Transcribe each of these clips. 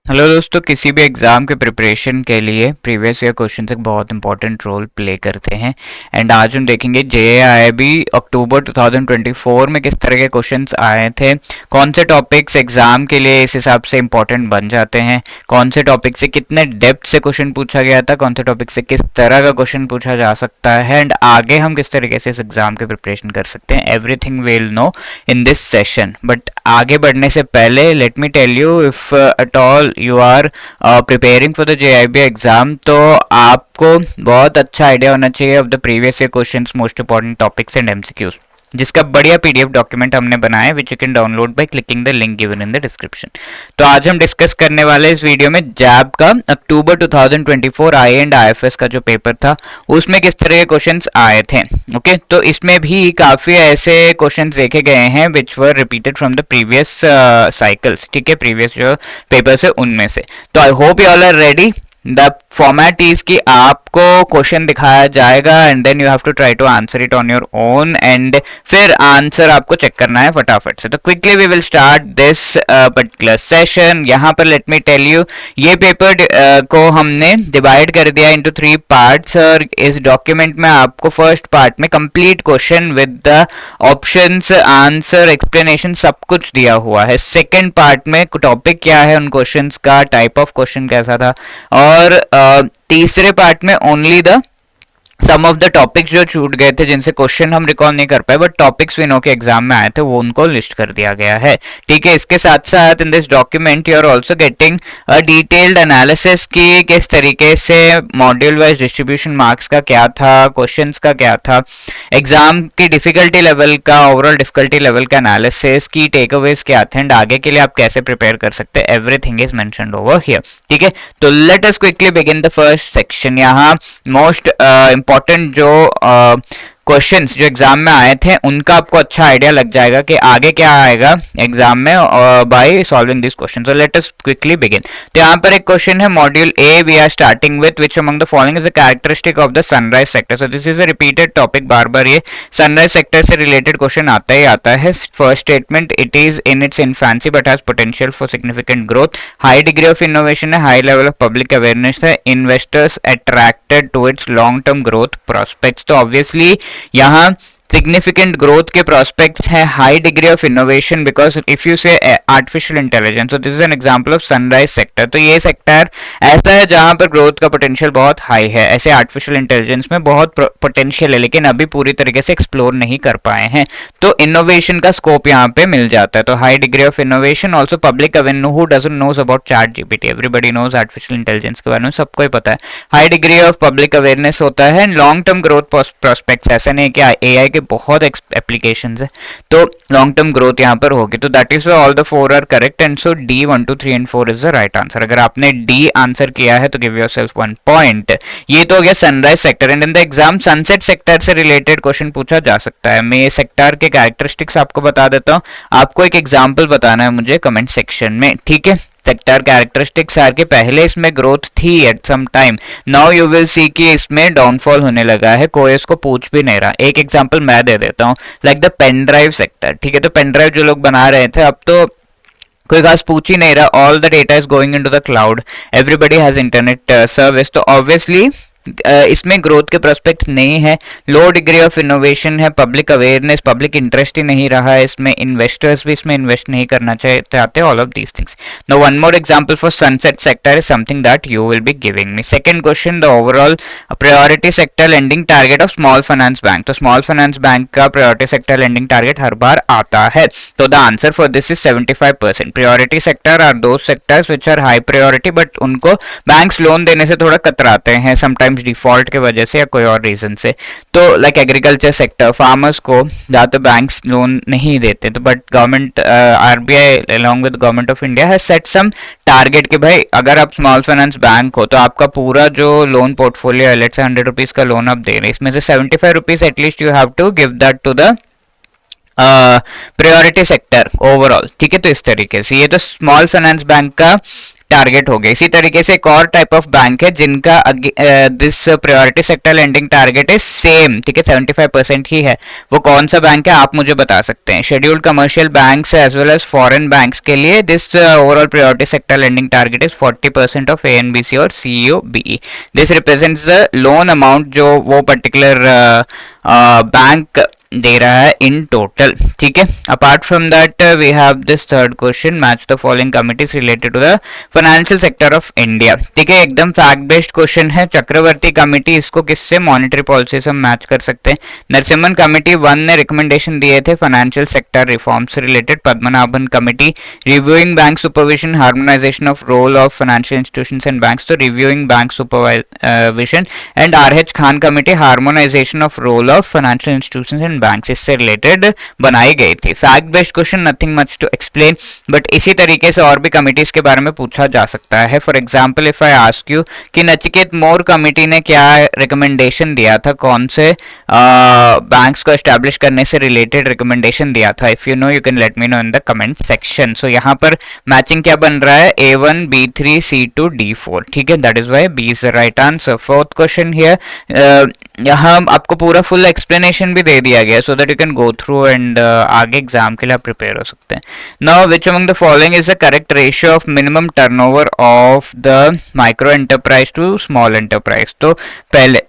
Hello दोस्तों, किसी भी एग्ज़ाम के प्रिपरेशन के लिए प्रीवियस ईयर क्वेश्चन एक बहुत इंपॉर्टेंट रोल प्ले करते हैं। एंड आज हम देखेंगे जेएआईबी अक्टूबर 2024 में किस तरह के क्वेश्चंस आए थे, कौन से टॉपिक्स एग्ज़ाम के लिए इस हिसाब से इंपॉर्टेंट बन जाते हैं, कौन से टॉपिक से कितने डेप्थ से क्वेश्चन पूछा गया था, कौन से टॉपिक से किस तरह का क्वेश्चन पूछा जा सकता है, एंड आगे हम किस तरीके से इस एग्ज़ाम की प्रिपरेशन कर सकते हैं। Everything will know in this session. But आगे बढ़ने से पहले let me tell you, if at all you are preparing for the JIB exam, तो आपको बहुत अच्छा आइडिया होना चाहिए of the previous year questions, most important topics and MCQs, जिसका बढ़िया पीडीएफ डॉक्यूमेंट हमने बनाया है which you can download by clicking the link given in the description. तो आज हम डिस्कस करने वाले इस वीडियो में जैब का अक्टूबर 2024 आई एंड आईएफएस का जो पेपर था उसमें किस तरह के क्वेश्चंस आए थे। ओके, तो इसमें भी काफी ऐसे क्वेश्चंस देखे गए हैं which were repeated from the previous cycles. ठीक है, प्रीवियस जो पेपर्स है उनमें से। तो I hope you all are ready. The format is कि आपको क्वेश्चन दिखाया जाएगा and then you have to try to answer it on your own, and फिर आंसर आपको चेक करना है फटाफट से। तो quickly we will start this particular session. यहाँ पर लेट मी टेल यू, ये पेपर को हमने डिवाइड कर दिया इनटू 3 पार्ट्स, और इस डॉक्यूमेंट में आपको फर्स्ट पार्ट में complete question with the options, answer, explanation सब कुछ दिया हुआ है। सेकेंड पार्ट में टॉपिक क्या है उन क्वेश्चंस का, टाइप ऑफ क्वेश्चन कैसा था, और तीसरे पार्ट में only the sum of the topics जो छूट गए थे, जिनसे क्वेश्चन हम रिकॉल नहीं कर पाए बट टॉपिक्स वी नो के एग्जाम में आए थे, वो उनको लिस्ट कर दिया गया है। ठीक है, इसके साथ साथ in this document you are also getting a detailed analysis की किस तरीके से मॉड्यूल वाइज डिस्ट्रीब्यूशन मार्क्स का क्या था, क्वेश्चंस का क्या था, एग्जाम की डिफिकल्टी लेवल का, ओवरऑल डिफिकल्टी लेवल का एनालिसिस, की टेकअवेज क्या थे, एंड आगे के लिए आप कैसे प्रिपेयर कर सकते हैं, everything is mentioned over here. ठीक है, तो late us quickly begin the first section. यहाँ मोस्ट इंपॉर्टेंट जो क्वेश्चंस जो एग्जाम में आए थे उनका आपको अच्छा आइडिया लग जाएगा कि आगे क्या आएगा एग्जाम में by solving this question. So let us quickly begin. तो यहाँ पर एक क्वेश्चन है, module A we are starting with which among the following is the characteristic of the sunrise sector. So this is a repeated topic, बार बार ये sunrise sector से related question आता ही आता है। First statement, it is in its infancy but has potential for significant growth, high degree of innovation है, high level of public awareness है, investors attracted to its long term growth prospects. तो obviously यहाँ significant growth के prospects है, high degree of innovation, because if you say artificial intelligence, so this is an example of sunrise sector। तो ये sector ऐसा है जहां पर ग्रोथ का पोटेंशियल बहुत हाई है। ऐसे आर्टिफिशियल इंटेलिजेंस में बहुत पोटेंशियल है लेकिन अभी पूरी तरीके से एक्सप्लोर नहीं कर पाए हैं, तो इनोवेशन का स्कोप यहाँ पे मिल जाता है। तो high degree of innovation, also public awareness, who doesn't knows about chat GPT, everybody knows artificial intelligence के बारे में, सबको ही पता है। High degree of public awareness होता है, लॉन्ग टर्म ग्रोथ प्रोस्पेक्ट्स, ऐसा नहीं कि एआई के बहुत एप्लीकेशंस है तो लॉन्ग टर्म ग्रोथ यहां पर होगी। तो that is all the 4 are correct, and so D 1 2 3 and 4 is the right answer. अगर आपने डी आंसर किया है तो गिव योरसेल्फ 1 पॉइंट। ये तो हो गया sunrise sector. And in the exam sunset sector से रिलेटेड क्वेश्चन पूछा जा सकता है। मैं ये सेक्टर के कैरेक्टरिस्टिक्स आपको बता देता हूं, आपको एक एग्जाम्पल बताना है मुझे कमेंट सेक्शन में। ठीक है, सेक्टर कैरेक्टरिस्टिक्स आर के पहले इसमें ग्रोथ थी at some time, now you will see कि इसमें डाउनफॉल होने लगा है, कोई इसको पूछ भी नहीं रहा। एक एग्जांपल मैं दे देता हूं, like the pen drive sector. ठीक है, तो पेन ड्राइव जो लोग बना रहे थे अब तो कोई खास पूछ ही नहीं रहा, all the data is going into the cloud, everybody has internet service. तो ऑब्वियसली इसमें ग्रोथ के प्रोस्पेक्ट नहीं है, लो डिग्री ऑफ इनोवेशन है, पब्लिक अवेयरनेस, पब्लिक इंटरेस्ट ही नहीं रहा है इसमें, इन्वेस्टर्स भी इसमें इन्वेस्ट नहीं करना चाहते, all of these things. Now one more example for sunset sector is something that you will be giving me. Second question, the overall priority sector lending target of small finance bank. तो small finance bank का priority sector lending target हर बार आता है, तो the answer for this is 75%। Priority sector are दो sectors which are high priority but उनको banks loan देने से थोड़ा कतराते हैं, समटाइम्स डिफॉल्ट के वजह से या कोई और रीजन से। तो लाइक एग्रीकल्चर सेक्टर, फार्मर्स को ज्यादा बैंक्स लोन नहीं देते, तो but government RBI along with government of India has set some target कि भाई अगर आप स्मॉल फाइनेंस बैंक हो तो आपका पूरा जो लोन पोर्टफोलियो है, लेट्स से 100 रुपीज का लोन आप दे रहे हैं, इसमें से 75 rupees at least you have to give that to the priority sector overall. ठीक है, तो इस तरीके से ये तो स्मॉल फाइनेंस बैंक का टारगेट हो गया। इसी तरीके से एक और टाइप ऑफ बैंक है जिनका this priority sector lending target है सेम, ठीक है, 75% ही है। वो कौन सा बैंक है आप मुझे बता सकते हैं। Scheduled commercial banks as well as foreign banks के लिए this overall priority sector lending target is 40% of ANBC और CEOBE. This represents the loan amount जो वो पर्टिकुलर बैंक दे रहा है इन टोटल, ठीक है। Apart from that we have this third question, match the following committees related to the financial sector of India, ठीक है, एकदम फैक्ट बेस्ड क्वेश्चन है। चक्रवर्ती कमेटी, इसको किससे, मॉनेटरी पॉलिसी से हम मैच कर सकते हैं। नरसिम्हन कमेटी 1 ने रिकमेंडेशन दिए थे फाइनेंशियल सेक्टर रिफॉर्म से related. Padmanabhan committee reviewing bank supervision, harmonisation of role of financial institutions and banks, तो reviewing bank supervision. And RH Khan committee harmonisation of role of financial institutions and banks, इससे related बनाई गई थी। Fact based question, nothing much to explain, but इसी तरीके से और भी कमिटीज के बारे में पूछा जा सकता है। For example if I ask you कि नचिकेत मोर कमेटी ने क्या रिकमेंडेशन दिया था, कौन से बैंक्स को एस्टैब्लिश करने से रिलेटेड रिकमेंडेशन दिया था, if you know you can let me know in the comment section. So यहाँ पर मैचिंग क्या बन रहा है, A1 B3 C2 D4, ठीक है, that is why B is the right answer. Fourth question here, यहाँ आपको पूरा फुल एक्सप्लेनेशन भी दे दिया गया so that you can go through and आगे एग्जाम के लिए आप प्रिपेयर हो सकते हैं। Now which among the following is the correct ratio of minimum turnover of the micro enterprise to small enterprise. तो पहले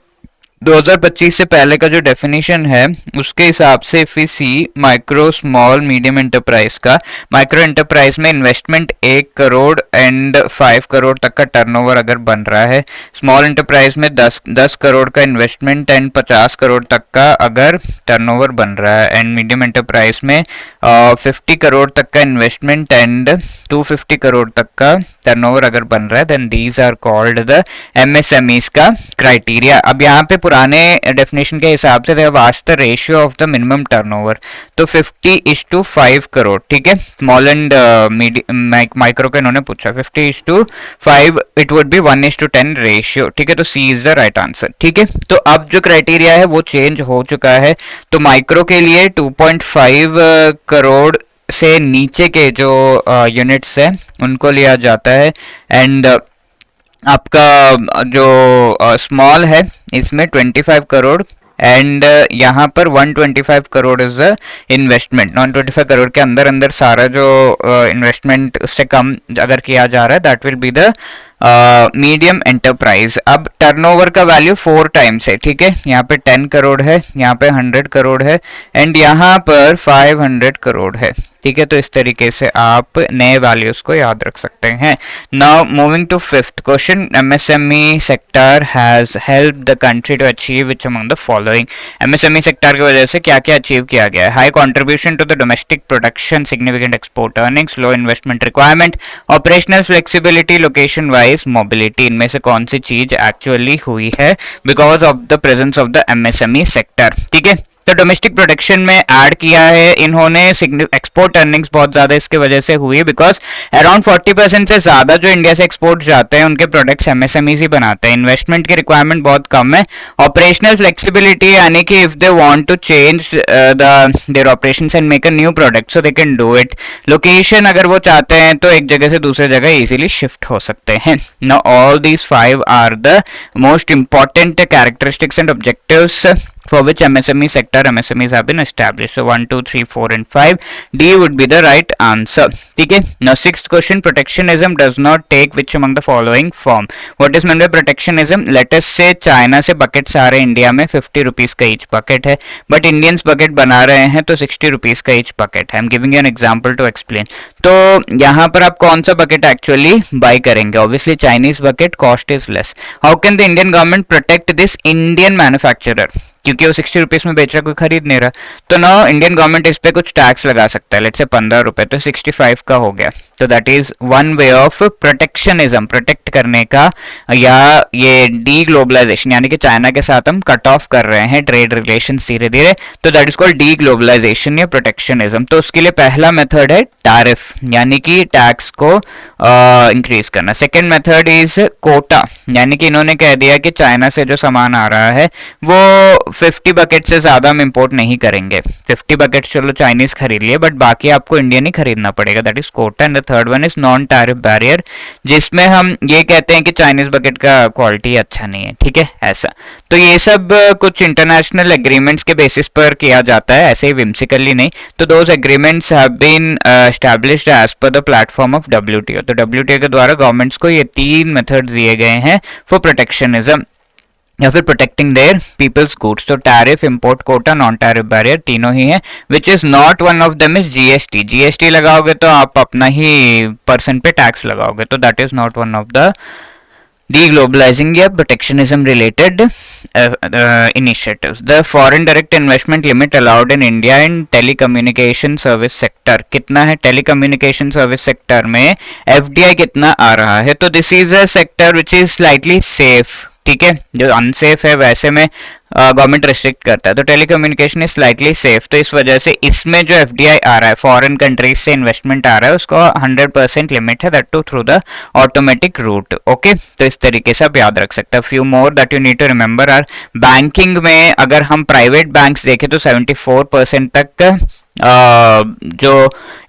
2025 से पहले का जो डेफिनेशन है उसके हिसाब से if we see micro small medium enterprise का, माइक्रो एंटरप्राइज में इन्वेस्टमेंट 1 करोड़ एंड 5 करोड़ तक का टर्नओवर अगर बन रहा है, स्मॉल एंटरप्राइज में 10 करोड़ का इन्वेस्टमेंट एंड 50 करोड़ तक का अगर टर्नओवर बन रहा है, एंड मीडियम एंटरप्राइज में 50 करोड़ तक का इन्वेस्टमेंट एंड 250 करोड़ तक का टर्नओवर अगर बन रहा है, then these are called the MSMEs का क्राइटेरिया। अब यहाँ पे पुराने डेफिनेशन के हिसाब से was the ratio of the minimum turnover, तो 50:5 करोड़, ठीक है, स्मॉल एंड माइक्रो का इन्होंने पूछा 50:5, इट वुड बी 1:10 रेशियो, ठीक है, तो C is the right answer, ठीक है। तो अब जो क्राइटेरिया है वो चेंज हो चुका है, तो माइक्रो के लिए 2.5 करोड़ से नीचे के जो यूनिट्स है उनको लिया जाता है, एंड आपका जो स्मॉल है इसमें 25 करोड़ एंड यहाँ पर 125 crore is the investment. 125 crore के अंदर अंदर सारा जो इन्वेस्टमेंट उससे कम अगर किया जा रहा है that will be the medium enterprise. अब टर्नओवर का वैल्यू 4 टाइम्स है, ठीक है, यहाँ पे 10 करोड़ है, यहाँ पे 100 करोड़ है एंड यहाँ पर 500 करोड़ है, ठीक है। तो इस तरीके से आप नए वैल्यूज को याद रख सकते हैं। Now moving to fifth question, MSME sector has help the country to achieve which among the following. MSME sector की वजह से क्या क्या अचीव किया गया है, high contribution to the domestic production, significant export earnings, low investment requirement, operational flexibility, location wise mobility. इनमें से कौन सी चीज एक्चुअली हुई है because of the presence of the MSME sector, ठीक है। तो डोमेस्टिक प्रोडक्शन में ऐड किया है इन्होंने, एक्सपोर्ट अर्निंग्स बहुत ज्यादा इसके वजह से हुई बिकॉज अराउंड 40% से ज्यादा जो इंडिया से एक्सपोर्ट जाते हैं उनके प्रोडक्ट्स एमएसएमईज ही बनाते हैं। इन्वेस्टमेंट की रिक्वायरमेंट बहुत कम है। ऑपरेशनल फ्लेक्सिबिलिटी यानी कि if they want to change their operations and make a new product so they can do it. Location अगर वो चाहते हैं तो एक जगह से दूसरे जगह इजीली शिफ्ट हो सकते हैं। Now all these 5 are the most important characteristics and objectives for which MSMEs have been established. So 1, 2, 3, 4 and 5. D would be the right answer. ठीक है. Now sixth question, protectionism does not take which among the following form? What is meant by protectionism? Let us say China से buckets आ रहे हैं India में, 50 rupees का each bucket है, but Indians bucket बना रहे हैं तो 60 रुपीज का ईच बकेट है। I am giving you an example to explain. तो यहाँ पर आप कौन सा बकेट एक्चुअली बाय करेंगे? Obviously Chinese bucket, cost is less. How can the Indian government protect this Indian manufacturer? क्योंकि वो 60 रुपीज में बेच रहा, कोई खरीद नहीं रहा, तो ना इंडियन गवर्नमेंट इस पे कुछ टैक्स लगा सकता है, लेट्स से 15 रुपए, तो 65 का हो गया। तो that is one way of protectionism, protect करने का, या ये डी ग्लोबलाइजेशन यानी कि चाइना के साथ हम कट ऑफ कर रहे हैं ट्रेड रिलेशन धीरे धीरे, तो that is called de globalisation या प्रोटेक्शनिज्म। तो उसके लिए पहला मेथड है टैरिफ यानी कि टैक्स को इंक्रीज करना। सेकेंड मेथड इज कोटा, यानी कि इन्होंने कह दिया कि चाइना से जो सामान आ रहा है वो 50 बकेट से ज़्यादा हम इंपोर्ट नहीं करेंगे। 50 बकेट चलो चाइनीज़ खरीद लिए, बट बाकी आपको इंडियन ही खरीदना पड़ेगा, that is quota. And the third one is non tariff barrier, जिसमें हम ये कहते हैं कि चाइनीज़ बकेट का क्वालिटी अच्छा नहीं है, ठीक है, ऐसा। तो ये सब कुछ इंटरनेशनल एग्रीमेंट्स के बेसिस पर किया जाता है, ऐसे ही विम्सिकली नहीं। तो those agreements have been established as per the platform of WTO। तो WTO के द्वारा गवर्नमेंट्स को ये 3 मेथड्स दिए गए हैं फॉर प्रोटेक्शनिज्म या फिर प्रोटेक्टिंग देयर पीपल्स गुड्स। तो tariff, import Kota, non tariff barrier तीनों ही है, which is not one of them is GST। GST लगाओगे तो आप अपना ही पर्सन पे टैक्स लगाओगे, तो that is not one of the deglobalizing या protectionism related initiatives. The foreign direct investment limit allowed in India in telecommunication service sector कितना है? telecommunication service sector में FDI कितना आ रहा है? तो this is a sector which is slightly safe, ठीक है। जो अनसेफ है वैसे में गवर्नमेंट रिस्ट्रिक्ट करता है, तो टेलीकम्युनिकेशन इज स्लाइटली सेफ। तो इस वजह से इसमें जो FDI आ रहा है, फॉरेन कंट्रीज से इन्वेस्टमेंट आ रहा है, उसको 100% लिमिट है, that too through the automatic route. Okay, तो इस तरीके से आप याद रख सकते हैं। Few more that you need to remember are banking में अगर हम प्राइवेट बैंक्स देखें तो 74% तक जो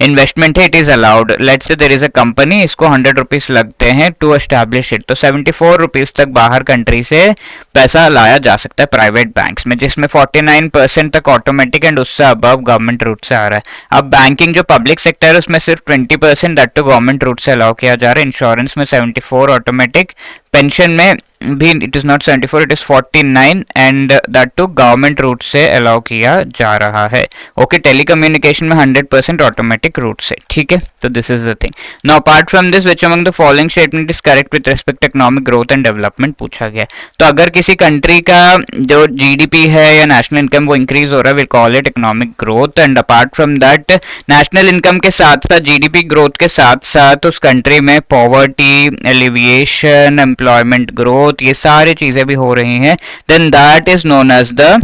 इन्वेस्टमेंट है it is allowed. Let's say there is a company, इसको 100 रुपीज लगते हैं टू एस्टैब्लिश इट, तो 74 रुपीज तक बाहर कंट्री से पैसा लाया जा सकता है प्राइवेट बैंक्स में, जिसमें 49% तक ऑटोमेटिक एंड उससे अबव गवर्नमेंट रूट से आ रहा है। अब बैंकिंग जो पब्लिक सेक्टर है उसमें सिर्फ 20% दैट टू गवर्नमेंट रूट से अलाउ किया जा रहा है। इंश्योरेंस में 74 ऑटोमेटिक, पेंशन में भी it is not 74, it is 49 and that too government route से अलाउ किया जा रहा है। ओके, टेलीकम्युनिकेशन में 100% ऑटोमेटिक रूट से, ठीक है। तो this is the thing. Now apart from this which among the following statement is correct with respect to economic growth and development पूछा गया। तो अगर किसी कंट्री का जो GDP है या नेशनल इनकम वो इंक्रीज हो रहा है, will call it economic growth. And apart from that national income के साथ साथ GDP ग्रोथ के साथ साथ उस कंट्री में पॉवर्टी एलिविएशन, एम्प्लॉयमेंट ग्रोथ, ये सारी चीजें भी हो रही हैं, then that is known as the,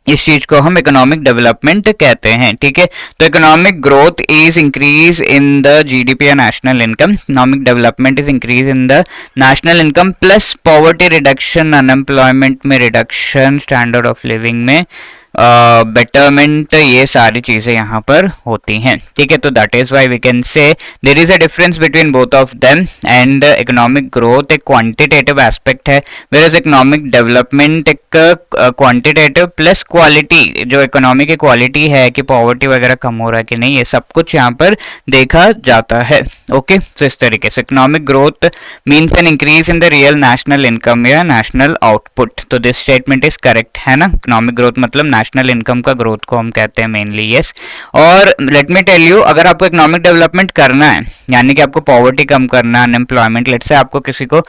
इस चीज को हम इकोनॉमिक डेवलपमेंट कहते हैं, ठीक है। तो economic growth is increase in the GDP या national income, economic development is increase in the national income plus poverty reduction, unemployment में रिडक्शन, स्टैंडर्ड ऑफ लिविंग में बेटरमेंट, ये सारी चीजें यहाँ पर होती हैं, ठीक है। तो that is why we can say there is a difference between both of them. And economic growth एक क्वांटिटेटिव एस्पेक्ट है, वेयर इकोनॉमिक डेवलपमेंट एक क्वांटिटेटिव प्लस क्वालिटी, जो इकोनॉमी की क्वालिटी है कि पॉवर्टी वगैरह कम हो रहा है कि नहीं, ये सब कुछ यहाँ पर देखा जाता है। ओके, तो इस तरीके से economic growth means an increase in the real national income या नेशनल आउटपुट। तो दिस स्टेटमेंट इज करेक्ट है ना। इकोनॉमिक ग्रोथ मतलब नेशनल इनकम का ग्रोथ को हम कहते हैं मेनली, यस। और लेट मी टेल यू, अगर आपको इकोनॉमिक डेवलपमेंट करना है, यानी कि आपको पॉवर्टी कम करना है, अनएम्प्लॉयमेंट, लेट से आपको किसी को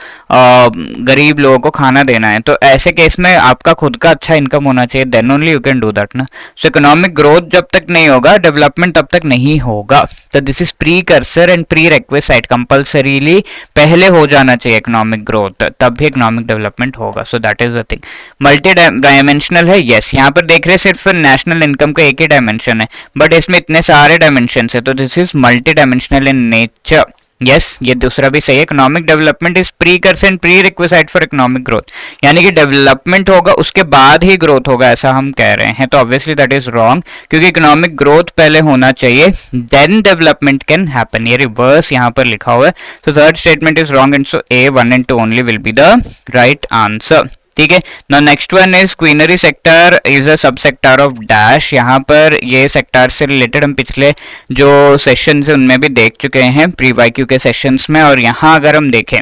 गरीब लोगों को खाना देना है, तो ऐसे केस में आपका खुद का अच्छा इनकम होना चाहिए, then only you can do that ना। सो इकोनॉमिक ग्रोथ जब तक नहीं होगा, डेवलपमेंट तब तक नहीं होगा। तो this is pre cursor and pre requisite, compulsorily पहले हो जाना चाहिए इकोनॉमिक ग्रोथ, तब भी इकोनॉमिक डेवलपमेंट होगा। सो that is the thing. Multi dimensional है, यस। यहाँ पर देख रहे सिर्फ नेशनल इनकम का एक ही डायमेंशन है, बट इसमें इतने सारे डायमेंशन है, तो this is multi dimensional in nature, yes. ये दूसरा भी सही है। Economic development is pre cursor pre requisite for economic growth, यानी कि डेवलपमेंट होगा उसके बाद ही ग्रोथ होगा, ऐसा हम कह रहे हैं। तो ऑब्वियसली दैट इज रॉन्ग, क्योंकि इकोनॉमिक ग्रोथ पहले होना चाहिए, देन डेवलपमेंट कैन हैपन। ये रिवर्स यहाँ पर लिखा हुआ है। तो third statement is wrong and so A 1 and 2 only will be the right answer, ठीक है। Now next one is quinary sector is a सब सेक्टर ऑफ डैश। यहाँ पर ये सेक्टर से रिलेटेड हम पिछले जो सेशन है उनमें भी देख चुके हैं, प्री वाईक्यू के सेशंस में। और यहाँ अगर हम देखें,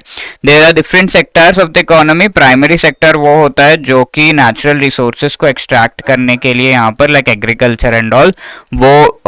there are different sectors of the economy. Primary sector वो होता है जो कि नेचुरल रिसोर्सेज को एक्सट्रैक्ट करने के लिए यहाँ पर लाइक एग्रीकल्चर एंड ऑल, वो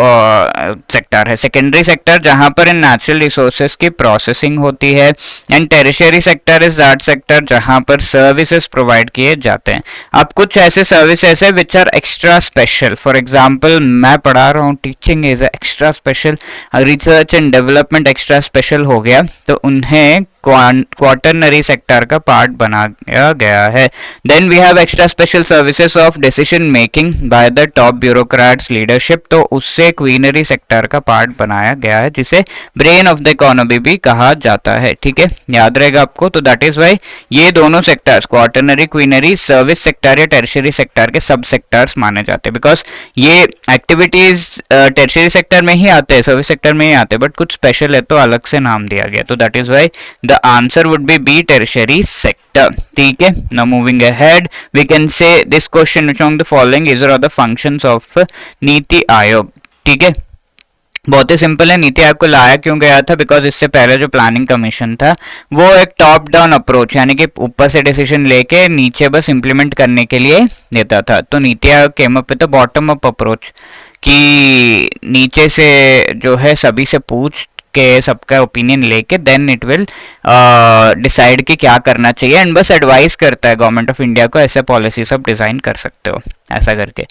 सेक्टर है। सेकेंडरी सेक्टर जहाँ पर इन नेचुरल रिसोर्सेज की प्रोसेसिंग होती है। And tertiary sector is that sector जहाँ पर सर्विसेज प्रोवाइड किए जाते हैं। अब कुछ ऐसे सर्विसेज है which are extra special, for example मैं पढ़ा रहा हूँ, teaching is extra special, research and development extra special हो गया, तो उन्हें क्वार्टरनरी सेक्टर का पार्ट बनाया गया है। Then we have extra special services of decision making by the top bureaucrats leadership, तो उससे क्वीनरी सेक्टर का पार्ट बनाया गया है, जिसे ब्रेन ऑफ द इकोनॉमी भी कहा जाता है। ठीक है, याद रहेगा आपको। तो दैट इज वाई ये दोनों sectors quaternary quinary service sector या टेरिशरी सेक्टर के सब सेक्टर्स माने जाते हैं, बिकॉज ये एक्टिविटीज टेरिशरी सेक्टर में ही आते हैं, सर्विस सेक्टर में ही आते हैं, बट कुछ स्पेशल है तो अलग से नाम दिया गया। तो that is why the answer would be tertiary sector. ठीक है, now moving ahead we can say this question which among the following is are the functions of NITI Aayog. ठीक है, बहुत ही सिंपल है। नीति आयोग को लाया क्यों गया था? बिकॉज इससे पहले जो प्लानिंग कमीशन था वो एक टॉप डाउन अप्रोच, यानी कि ऊपर से डिसीजन लेके नीचे बस इंप्लीमेंट करने के लिए देता था। तो NITI Aayog came up with the bottom up approach कि नीचे से जो है सभी से पूछ के सबका ओपिनियन लेके देन इट विल डिसाइड कि क्या करना चाहिए, एंड बस एडवाइस करता है गवर्नमेंट ऑफ इंडिया को ऐसे पॉलिसी सब डिजाइन कर सकते हो ऐसा करके।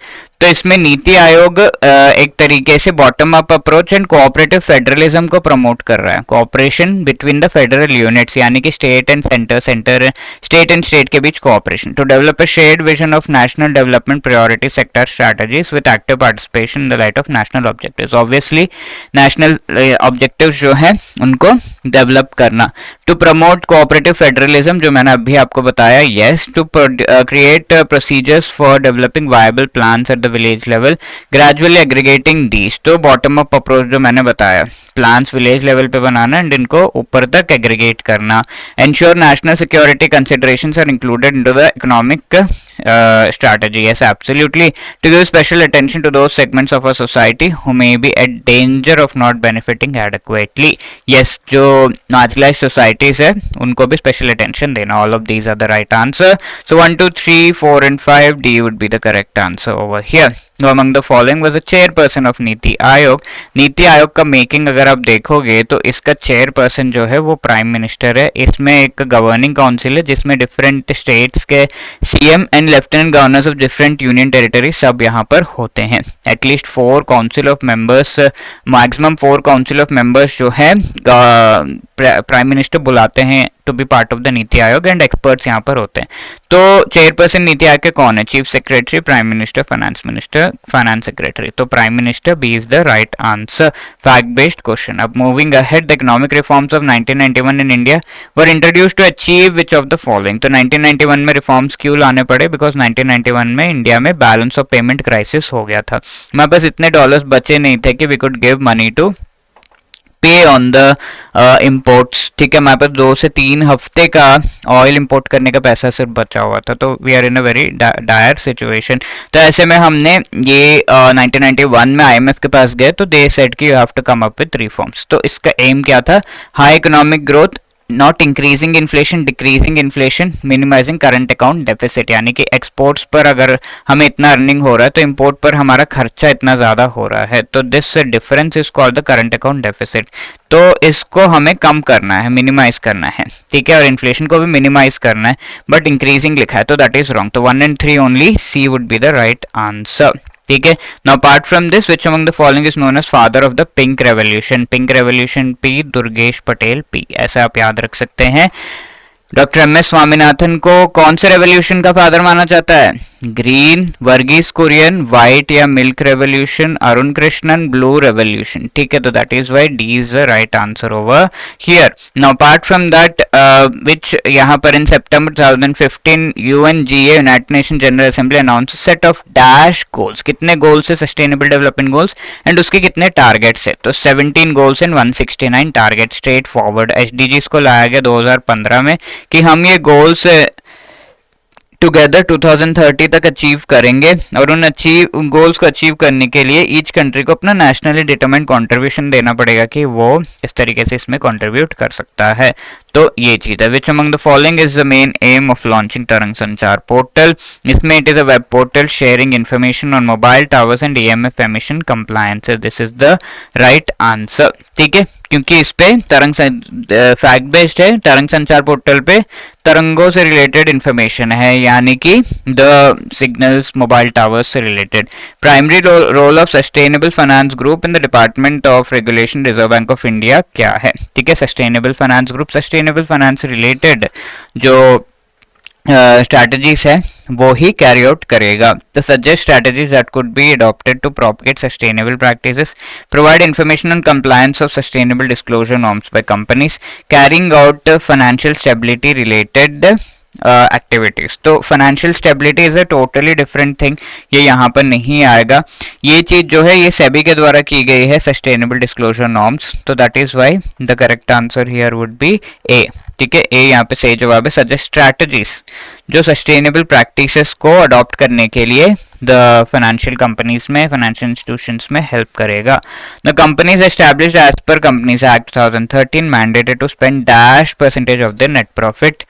तो इसमें नीति आयोग एक तरीके से bottom up approach and cooperative federalism को प्रमोट कर रहा है, cooperation between the federal units, यानी कि state and centre, state and state के बीच cooperation, to develop a shared vision of national development priority sector strategies with active participation in the light of national objectives. Obviously national objectives जो है उनको develop करना, to promote cooperative federalism जो मैंने अभी आपको बताया, yes, to create procedures for developing viable plans at the village level, gradually aggregating these। तो बॉटम अप अप्रोच जो मैंने बताया, प्लान्स विलेज लेवल पे बनाना एंड इनको ऊपर तक एग्रीगेट करना। Ensure national security considerations are included into the economic strategy, yes absolutely, to give special attention to those segments of our society who may be at danger of not benefiting adequately, yes, जो marginalized societies है उनको भी special attention देना। all of these are the right answer, so 1 2 3 4 and 5 D would be the correct answer over here। Now among the following was the chairperson of NITI Aayog. NITI Aayog का making अगर आप देखोगे तो इसका चेयरपर्सन जो है वो प्राइम मिनिस्टर है। इसमें एक गवर्निंग काउंसिल है जिसमें डिफरेंट स्टेट्स के CM and lieutenant governors of different union territory सब यहाँ पर होते हैं। At least 4 council of members, maximum 4 council of members जो है प्राइम मिनिस्टर बुलाते हैं to be part of the Niti Aayog, and experts यहाँ पर होते हैं। तो चेयरपर्सन नीति आयोग के कौन है? Chief secretary, prime minister, finance secretary. तो prime minister B is the right answer, fact based question. अब moving ahead, the economic reforms of 1991 in India were introduced to achieve which of the following. तो 1991 में reforms क्यों लाने पड़े? Because 1991 में India में balance of payment crisis हो गया था, हमारे पास इतने डॉलर्स बचे नहीं थे कि we could give money to pay on the imports. ठीक है, हमारे पास 2 से 3 हफ्ते का ऑयल इंपोर्ट करने का पैसा सिर्फ बचा हुआ था, तो we are in a very dire situation. तो ऐसे में हमने ये 1991 में आईएमएफ के पास गए तो दे सेड कि you have to come up with reforms. तो इसका एम क्या था? High economic growth, not increasing inflation, decreasing inflation, minimising current account deficit, यानी कि एक्सपोर्ट्स पर अगर हमें इतना अर्निंग हो रहा है तो इंपोर्ट पर हमारा खर्चा इतना ज्यादा हो रहा है, तो this difference is called the current account deficit. तो इसको हमें कम करना है, मिनिमाइज करना है, ठीक है, और इन्फ्लेशन को भी मिनिमाइज करना है, बट इंक्रीजिंग लिखा है तो दैट इज रॉन्ग। तो 1 and 3 only, C would be the right answer. ठीक है, now apart from this which among the following is known as father of the pink revolution? Pink revolution P, Durgesh Patel P, ऐसा आप याद रख सकते हैं। Doctor MS. Swaminathan को कौन से रेवोल्यूशन का फादर माना जाता है? ग्रीन, वर्गीस कुरियन, व्हाइट या milk revolution, Arun Krishnan, blue revolution. ठीक है, तो that is why D is the right answer over here. Now apart from that विच यहाँ पर इन सितंबर 2015 UNGA, United nation general assembly announce set of dash goals. कितने गोल्स है sustainable development goals, and उसके कितने targets है? तो 17 goals and 169 target, straight forward. SDGs को लाया गया 2015 में कि हम ये गोल्स टुगेदर 2030 तक अचीव करेंगे, और उन गोल्स को अचीव करने के लिए ईच कंट्री को अपना नेशनली डिटरमाइंड कंट्रीब्यूशन देना पड़ेगा कि वो इस तरीके से इसमें कंट्रीब्यूट कर सकता है। तो ये चीज है। Which among the following is the main aim of launching तरंग संचार पोर्टल? इसमें it is a web portal sharing information on mobile towers and EMF emission compliance. This is the right answer. ठीक है, क्योंकि इस पे तरंग फैक्ट बेस्ड है, तरंग संचार पोर्टल पे तरंगों से रिलेटेड इंफॉर्मेशन है, यानी कि द सिग्नल्स मोबाइल टावर्स से related. Primary role of sustainable finance group in the department of regulation reserve bank of India क्या है? ठीक है, sustainable finance group sustainable finance से रिलेटेड जो स्ट्रैटेजीज है वो ही कैरी आउट करेगा। तो suggest strategies that could be adopted to propagate sustainable practices, provide information on compliance of sustainable disclosure norms by companies, carrying out financial stability related activities. तो financial stability is a totally different thing, ये यहाँ पर नहीं आएगा। ये चीज जो है ये सेबी के द्वारा की गई है, सस्टेनेबल डिस्क्लोजर नॉर्म्स, तो that is why the correct answer here would be A. ठीक है, ए यहाँ पे सही जवाब है। सजेस्ट स्ट्रैटेजीज जो सस्टेनेबल प्रैक्टिसेस को अडॉप्ट करने के लिए द फाइनेंशियल कंपनीज में, फाइनेंशियल इंस्टीट्यूशंस में हेल्प करेगा। The companies established as per companies act 2013 mandated to spend dash percentage of their net profit.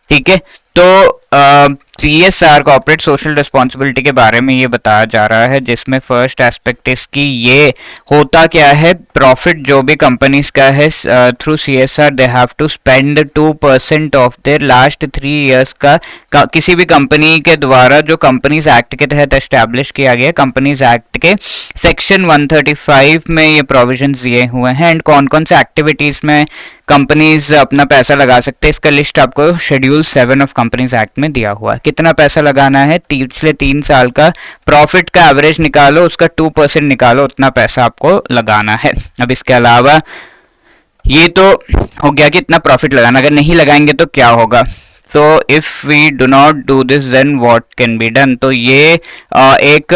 ठीक है, तो CSR कॉर्पोरेट सोशल रिस्पॉन्सिबिलिटी के बारे में ये बताया जा रहा है, जिसमें फर्स्ट एस्पेक्ट इसकी ये होता क्या है, प्रॉफिट जो भी कंपनीज का है through CSR they have to spend 2% of their last 3 years का किसी भी कंपनी के द्वारा जो कंपनीज एक्ट के तहत एस्टैब्लिश किया गया, कंपनीज एक्ट के सेक्शन 135 में ये प्रोविजंस दिए हुए हैं। एंड कौन कौन से एक्टिविटीज में कंपनीज अपना पैसा लगा सकते हैं, इसका लिस्ट आपको शेड्यूल 7 ऑफ कंपनीज एक्ट में दिया हुआ है। कितना पैसा लगाना है, पिछले 3 साल का प्रॉफिट का एवरेज निकालो, उसका 2% निकालो, उतना पैसा आपको लगाना है। अब इसके अलावा ये तो हो गया कि इतना प्रॉफिट लगाना, अगर नहीं लगाएंगे तो क्या होगा। So if we do not do this then what can be done? तो ये एक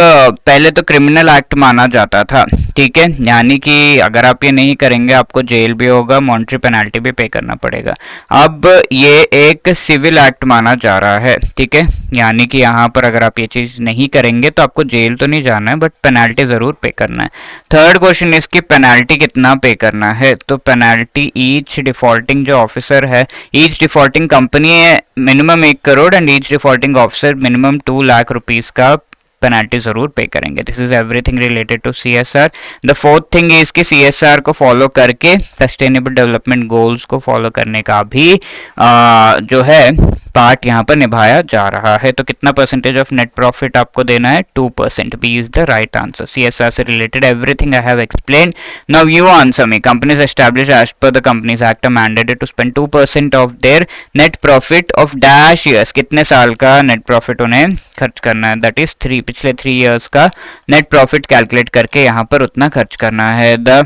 पहले तो क्रिमिनल एक्ट माना जाता था, ठीक है, यानी कि अगर आप ये नहीं करेंगे आपको जेल भी होगा, मॉनेटरी पेनल्टी भी पे करना पड़ेगा। अब ये एक सिविल एक्ट माना जा रहा है, ठीक है, यानी कि यहाँ पर अगर आप ये चीज नहीं करेंगे तो आपको जेल तो नहीं जाना है बट पेनल्टी जरूर पे करना है। थर्ड क्वेश्चन इसकी पेनल्टी कितना पे करना है, तो पेनल्टी ईच डिफॉल्टिंग जो ऑफिसर है, ईच डिफॉल्टिंग कंपनी है minimum 1 crore and each defaulting officer minimum 2 lakh rupees का पेनल्टी जरूर पे करेंगे। This is everything related to CSR। The fourth thing is कि CSR को फॉलो करके सस्टेनेबल डेवलपमेंट गोल्स को फॉलो करने का भी जो है पार्ट यहाँ पर निभाया जा रहा है। तो कितना परसेंटेज ऑफ नेट प्रॉफिट आपको देना है, 2%। B is the right answer. CSR से related everything I have explain. Now you answer me. Companies establish as per the companies act mandated to spend 2% of their net profit of dash years. कितने साल का net profit उन्हें खर्च करना है, that is 3, पिछले 3 years का net profit calculate करके यहाँ पर उतना खर्च करना है। The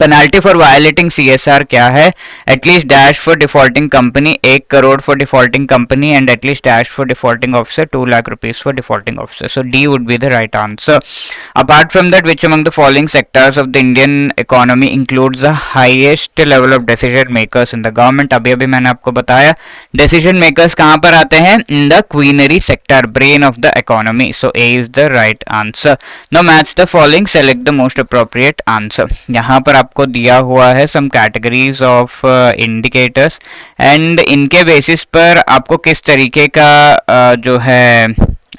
penalty for violating CSR क्या है, at least dash for defaulting company 1 crore for defaulting company and at least dash for defaulting officer 2 lakh rupees for defaulting officer. So D would be the right answer. Apart from that which among the following sectors of the Indian economy includes the highest level of decision makers in the government. अभी अभी मैंने आपको बताया decision makers कहां पर आते हैं, in the quinary sector, brain of the economy. So A is the right answer. Now match the following, select the most appropriate answer. यहां पर आपको दिया हुआ है सम कैटेगरीज ऑफ इंडिकेटर्स एंड इनके बेसिस पर आपको किस तरीके का जो है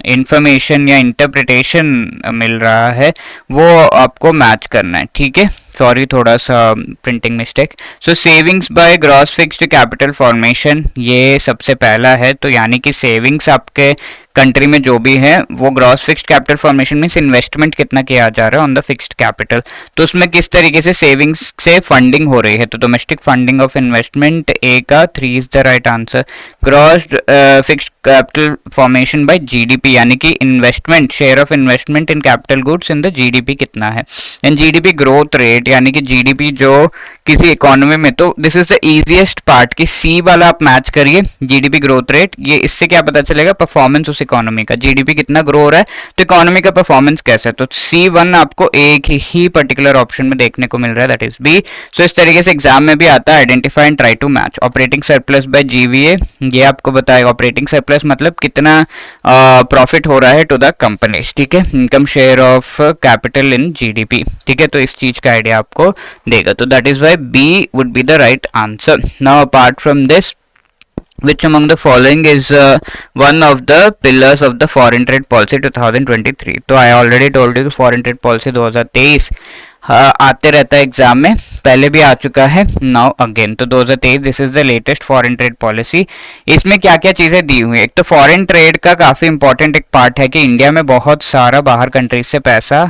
इंफॉर्मेशन या इंटरप्रिटेशन मिल रहा है वो आपको मैच करना है, ठीक है। सॉरी, थोड़ा सा printing mistake. So savings by gross fixed capital formation ये सबसे पहला है, तो यानी कि सेविंग्स आपके कंट्री में जो भी है वो gross fixed capital formation means investment कितना किया जा रहा है ऑन द फिक्स्ड कैपिटल, तो उसमें किस तरीके से सेविंग्स से फंडिंग हो रही है। तो डोमेस्टिक फंडिंग ऑफ इन्वेस्टमेंट ए का 3 is the right answer. Gross fixed capital formation by GDP, यानी कि investment, share of investment in capital goods in the GDP कितना है। एंड GDP ग्रोथ रेट, यानी कि GDP जो किसी इकोनॉमी में, तो this is the easiest part कि सी वाला आप मैच करिए GDP ग्रोथ रेट, ये इससे क्या पता चलेगा परफॉर्मेंस उस इकोनॉमी का, GDP कितना ग्रो हो रहा है तो इकोनॉमी का परफॉर्मेंस कैसा है। तो C1 आपको एक ही पर्टिकुलर ऑप्शन में देखने को मिल रहा है, दैट इज बी। सो इस तरीके से एग्जाम में भी आता है, identify and try to match. Operating surplus by GVA ये आपको बताएगा, ऑपरेटिंग सरप्लस मतलब कितना प्रॉफिट हो रहा है टू द कंपनीज, ठीक है, income share of capital in GDP, ठीक है, तो इस चीज का आइडिया आपको देगा। तो that is why B would be the right answer. Now apart from this, which among the following is one of the pillars of the foreign trade policy 2023? तो I already told you कि foreign trade policy 2023 आते रहता है exam में, पहले भी आ चुका है, नाउ अगेन। तो 2023 this is the latest foreign trade policy. इसमें क्या क्या चीजें दी हुई है? एक तो फॉरेन ट्रेड का काफी इंपॉर्टेंट एक पार्ट है कि इंडिया में बहुत सारा बाहर कंट्रीज से पैसा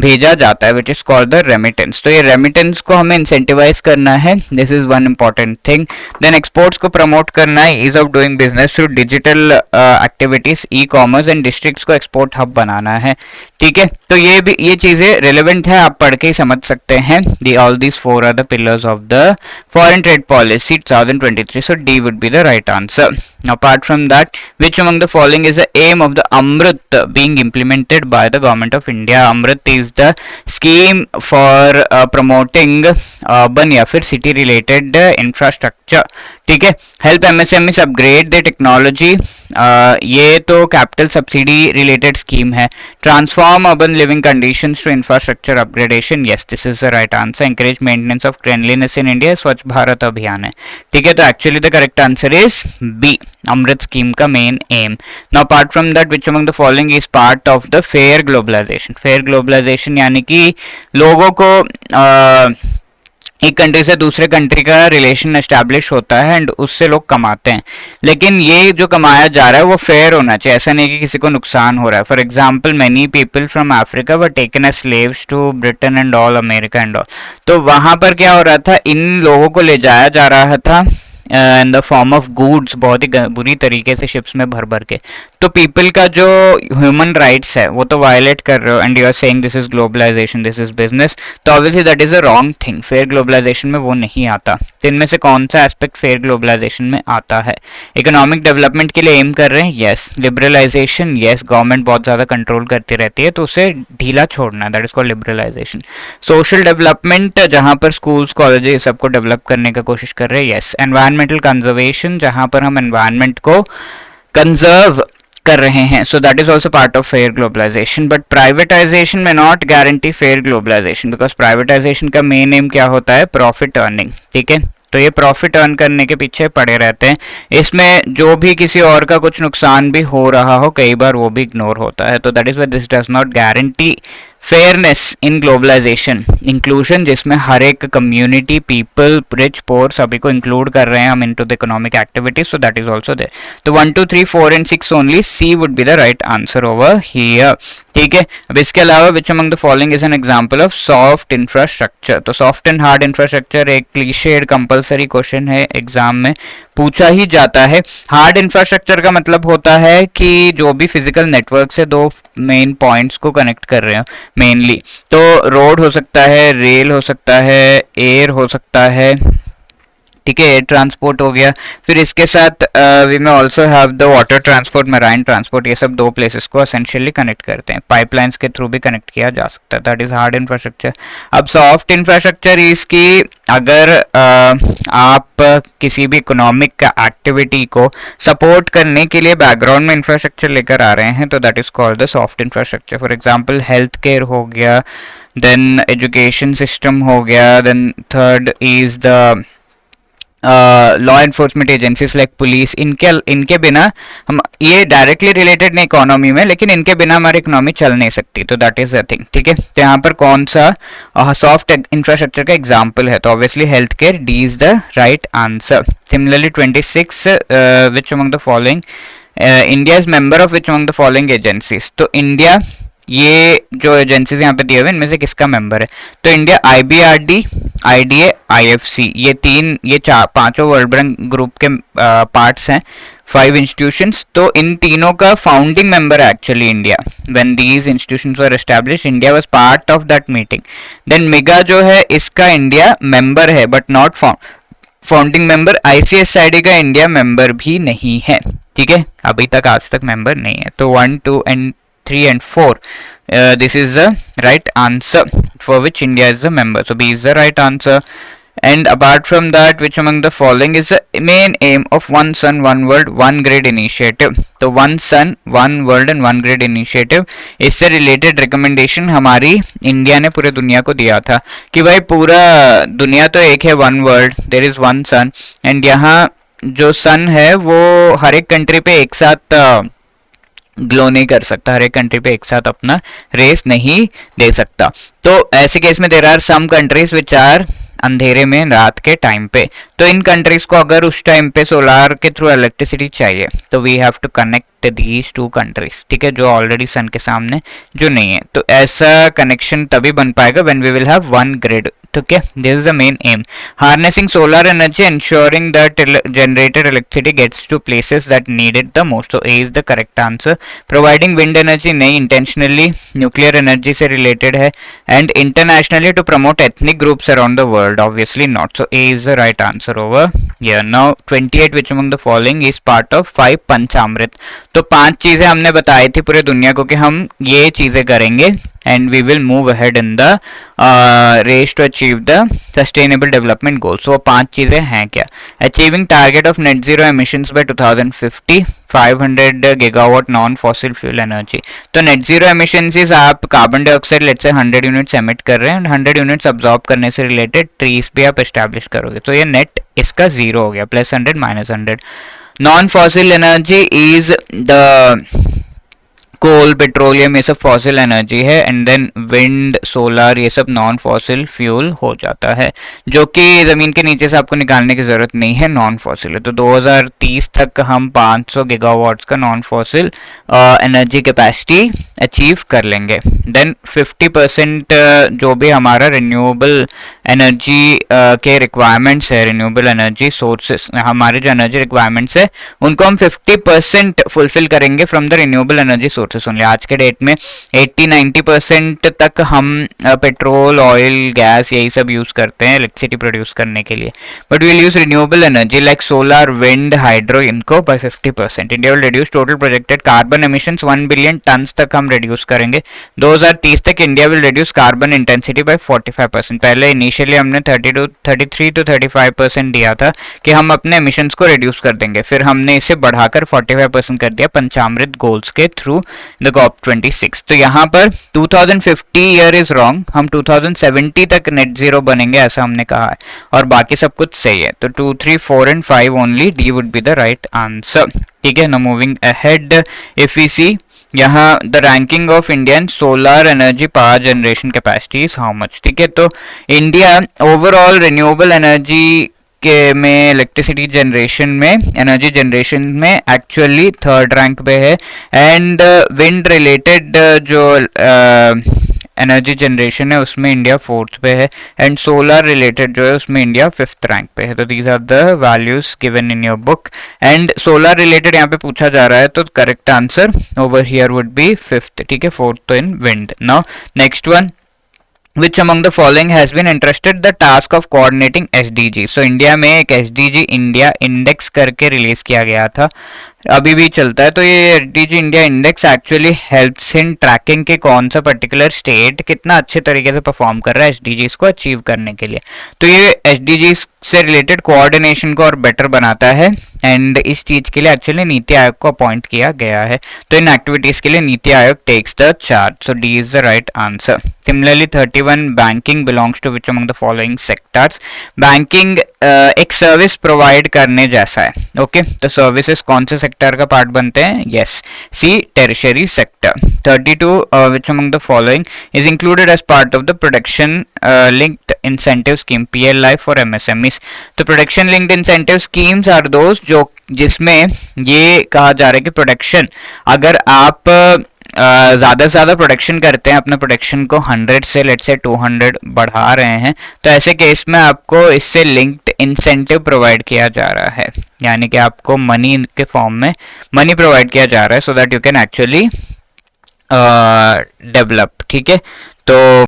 भेजा जाता है, which is called the remittance. तो ये रेमिटेंस को हमें इंसेंटिवाइज करना है, this is one important thing. Then exports को प्रमोट करना है, ease of doing business through digital activities, e commerce and districts को एक्सपोर्ट हब बनाना है। ठीक है, तो ये चीजें रिलेवेंट है, आप पढ़ के ही समझ सकते हैं। The all these four are the pillars of the foreign trade policy 2023, so D would be the right answer. Now, apart from that, which among the following is the aim of the Amrit being implemented by the government of India? Amrit is the scheme for promoting urban या फिर city related infrastructure. ठीक है, help MSMEs upgrade the technology, ये तो capital subsidy related scheme है। Transform urban living conditions to infrastructure upgradation, yes this is the right answer. Encourage maintenance of cleanliness in India, Swachh Bharat Abhiyan है। ठीक है, तो actually the correct answer is B, AMRUT scheme का main aim. Now apart from that, which among the following is part of the fair globalization? Fair globalization यानी कि लोगों को एक कंट्री से दूसरे कंट्री का रिलेशन एस्टैब्लिश होता है एंड उससे लोग कमाते हैं, लेकिन ये जो कमाया जा रहा है वो फेयर होना चाहिए, ऐसा नहीं कि किसी को नुकसान हो रहा है। For example, many people from Africa were taken as slaves to Britain and all, America and all. तो वहां पर क्या हो रहा था, इन लोगों को ले जाया जा रहा था in the form of goods, बहुत ही बुरी तरीके से शिप्स में भर भर के। तो पीपल का जो ह्यूमन राइट्स है वो तो वायलेट कर रहे हो, and you are saying this is globalization, this is business, तो obviously that is a wrong thing. Fair globalization में वो नहीं आता। तो इनमें से कौन सा एस्पेक्ट फेयर ग्लोबलाइजेशन में आता है? इकोनॉमिक डेवलपमेंट के लिए एम कर रहे हैं, यस। लिबरलाइजेशन, यस, गवर्नमेंट बहुत ज्यादा कंट्रोल करती रहती है तो उसे ढीला छोड़ना है, that is called liberalisation. Social development, जहां पर स्कूल्स कॉलेजेस सबको डेवलप करने का कोशिश कर रहे हैं, यस। एनवायरमेंटल कंजर्वेशन, जहां पर हम एनवायरमेंट को कंजर्व कर रहे हैं, so that is also part of fair globalization. But privatization में not guarantee fair globalization, because privatization का मेन एम क्या होता है? Profit earning. ठीक है, तो ये प्रॉफिट अर्न करने के पीछे पड़े रहते हैं। इसमें जो भी किसी और का कुछ नुकसान भी हो रहा हो, कई बार वो भी इग्नोर होता है। तो that is why this does not guarantee fairness in globalisation. Inclusion, जिसमें हर एक कम्युनिटी, पीपल, रिच, पोर, सभी को इंक्लूड कर रहे हैं हम into the economic activities, so that is also there. तो 1 2 3 4 and 6 only, C would be the right answer over here. ठीक है, अब इसके अलावा which among the following is an example of soft infrastructure? तो सॉफ्ट एंड हार्ड इंफ्रास्ट्रक्चर एक clichéd compulsory question है, exam में पूछा ही जाता है। हार्ड इंफ्रास्ट्रक्चर का मतलब होता है कि जो भी फिजिकल नेटवर्क से दो मेन पॉइंट्स को कनेक्ट कर रहे हो मेनली, तो रोड हो सकता है, रेल हो सकता है, एयर हो सकता है, ठीक है, एयर ट्रांसपोर्ट हो गया। फिर इसके साथ we may also have the water transport, marine transport, ये सब दो प्लेसेस को एसेंशियली कनेक्ट करते हैं। पाइपलाइंस के थ्रू भी कनेक्ट किया जा सकता है, दैट इज हार्ड इंफ्रास्ट्रक्चर। अब सॉफ्ट इंफ्रास्ट्रक्चर इसकी, अगर आप किसी भी इकोनॉमिक एक्टिविटी को सपोर्ट करने के लिए बैकग्राउंड में इंफ्रास्ट्रक्चर लेकर आ रहे हैं, तो that is called the soft infrastructure. For example, health care हो गया, देन एजुकेशन सिस्टम हो गया, then third is the law enforcement agencies like police. इनके बिना हम, ये डायरेक्टली रिलेटेड नहीं इकोनॉमी में, लेकिन इनके बिना हमारी इकोनॉमी चल नहीं सकती, तो दैट इज द थिंग। ठीक है, तो यहाँ पर कौन सा सॉफ्ट इंफ्रास्ट्रक्चर का एग्जांपल है? तो obviously health care, D is the right answer. Similarly 26, which among the following, India is member of which among the following agencies? तो इंडिया, ये जो एजेंसीज यहाँ पे दिए हुए इनमें से किसका मेंबर है? तो इंडिया IBRD, IDA, IFC, ये पांचों वर्ल्ड बैंक ग्रुप के पार्ट्स हैं, 5 इंस्टीट्यूशंस। तो इन तीनों का फाउंडिंग मेंबर है actually India. When these institutions were established, India was part of that meeting. Then MIGA जो है, इसका इंडिया मेंबर है but not founding member. ICSID का इंडिया मेंबर भी नहीं है। ठीक है, अभी तक आज तक मेंबर नहीं है। तो 1 2 and 3 and 4, this is the right answer for which India is a member, so B is the right answer. And apart from that, which among the following is the main aim of One Sun One World One Grid initiative? तो One Sun One World and One Grid initiative, इससे related recommendation हमारी India ने पूरे दुनिया को दिया था कि भाई पूरा दुनिया तो एक है, one world, there is one sun, and यहाँ जो सन है वो हर एक कंट्री पे एक साथ ग्लो नहीं कर सकता, हर एक कंट्री पे एक साथ अपना रेस नहीं दे सकता। तो ऐसे केस में there are some countries which are अंधेरे में रात के टाइम पे, तो इन कंट्रीज को अगर उस टाइम पे सोलार के थ्रू इलेक्ट्रिसिटी चाहिए तो we have to connect these two countries, ठीक है, जो ऑलरेडी सन के सामने जो नहीं है। तो ऐसा कनेक्शन तभी बन पाएगा when we will have one grid, ठीक है। This is the main aim, harnessing solar energy ensuring that generated electricity gets to places that need it the most, so A is the correct answer। providing wind energy नहीं, intentionally nuclear energy से related है, and internationally to promote ethnic groups around the world, obviously not, so A is the right answer over here। now 28 which among the following is part of 5 पंचामृत, तो 5 चीजें हमने बताई थी पूरे दुनिया को कि हम ये चीजें करेंगे and we will move ahead in the race to achieve the sustainable development goals। so 5 चीजें हैं क्या? achieving target of net zero emissions by 2050, 500 gigawatt non fossil fuel energy, तो net zero emissions is आप carbon dioxide let's say 100 units emit कर रहे हैं, 100 units absorb करने से रिलेटेड ट्रीज भी आप एस्टैब्लिश करोगे, तो ये नेट इसका जीरो हो गया, +100 -100। Non fossil energy is the coal, petroleum, ये सब फॉसिल एनर्जी है, एंड देन विंड, सोलर, ये सब नॉन फॉसिल फ्यूल हो जाता है, जो कि ज़मीन के नीचे से आपको निकालने की ज़रूरत नहीं है, नॉन फॉसिल है। तो 2030 तक हम 500 गीगावाट्स का non fossil energy capacity achieve कर लेंगे। देन 50% जो भी हमारा रिन्यूएबल एनर्जी के रिक्वायरमेंट्स है, रिन्यूएबल एनर्जी सोर्सेस, हमारे जो एनर्जी रिक्वायरमेंट्स है उनको हम 50% फुलफिल करेंगे from the renewable energy sources only. आज के डेट में 80-90% तक हम पेट्रोल, ऑयल, गैस यही सब यूज करते हैं इलेक्ट्रिसिटी प्रोड्यूस करने के लिए, but we will use renewable energy like solar, wind, hydro, इनको by 50%। India will reduce total projected carbon emissions 1 billion tons तक हम रिड्यूस करेंगे। 2030 तक India will reduce carbon intensity by 45%। पहले इनिशियली हमने 33 to 35% दिया था कि हम अपने एमिशंस को रिड्यूस कर देंगे, फिर हमने इसे बढ़ाकर 45% कर दिया पंचामृत गोल्स के थ्रू द COP26। तो यहाँ पर 2050 ईयर इज रॉन्ग, हम 2070 तक नेट जीरो बनेंगे ऐसा हमने कहा है, और बाकी सब कुछ सही है। तो 2, 3, 4 and 5 only, D would be the right answer, ठीक है। Now moving ahead, if we see यहाँ the ranking of Indian solar energy power generation capacity is how much, ठीक है। तो इंडिया ओवरऑल रिन्यूएबल एनर्जी के में इलेक्ट्रिसिटी जनरेशन में, energy generation में एक्चुअली 3rd रैंक पे है, एंड विंड रिलेटेड जो एनर्जी जनरेशन है उसमें इंडिया 4th पे है, एंड सोलर रिलेटेड जो है उसमें इंडिया 5th रैंक पे है। तो these are the values given in your book, and solar related यहाँ पे पूछा जा रहा है तो correct answer over here would be 5th, ठीक है, 4th तो in wind. Now next one, Which among the following has been entrusted the task of coordinating SDG? So India में एक SDG इंडिया इंडेक्स करके रिलीज किया गया था, अभी भी चलता है। तो ये SDG India index actually helps in tracking के कौन सा पर्टिकुलर स्टेट कितना अच्छे तरीके से परफॉर्म कर रहा है SDGs को अचीव करने के लिए। तो ये SDGs से रिलेटेड कोऑर्डिनेशन को और बेटर बनाता है, एंड इस चीज के लिए एक्चुअली नीति आयोग को अपॉइंट किया गया है। तो इन एक्टिविटीज के लिए NITI Aayog takes the charge, so D is the right answer. Similarly 31, banking belongs to which among the following sectors? Banking एक सर्विस प्रोवाइड करने जैसा है, ओके। तो सर्विसेज कौन से सेक्टर का पार्ट बनते हैं? Yes, C tertiary sector. 32, which among the following is included as part of the production linked incentive scheme PLI for MSMEs? तो production linked incentive schemes are those जो जिसमें ये कहा जा रहा है कि प्रोडक्शन, अगर आप ज़्यादा से ज़्यादा प्रोडक्शन करते हैं, अपने प्रोडक्शन को 100 से लेट्स से 200 बढ़ा रहे हैं, तो ऐसे केस में आपको इससे लिंक्ड इंसेंटिव प्रोवाइड किया जा रहा है, यानी कि आपको मनी के फॉर्म में मनी प्रोवाइड किया जा रहा है so that you can actually develop, ठीक है। तो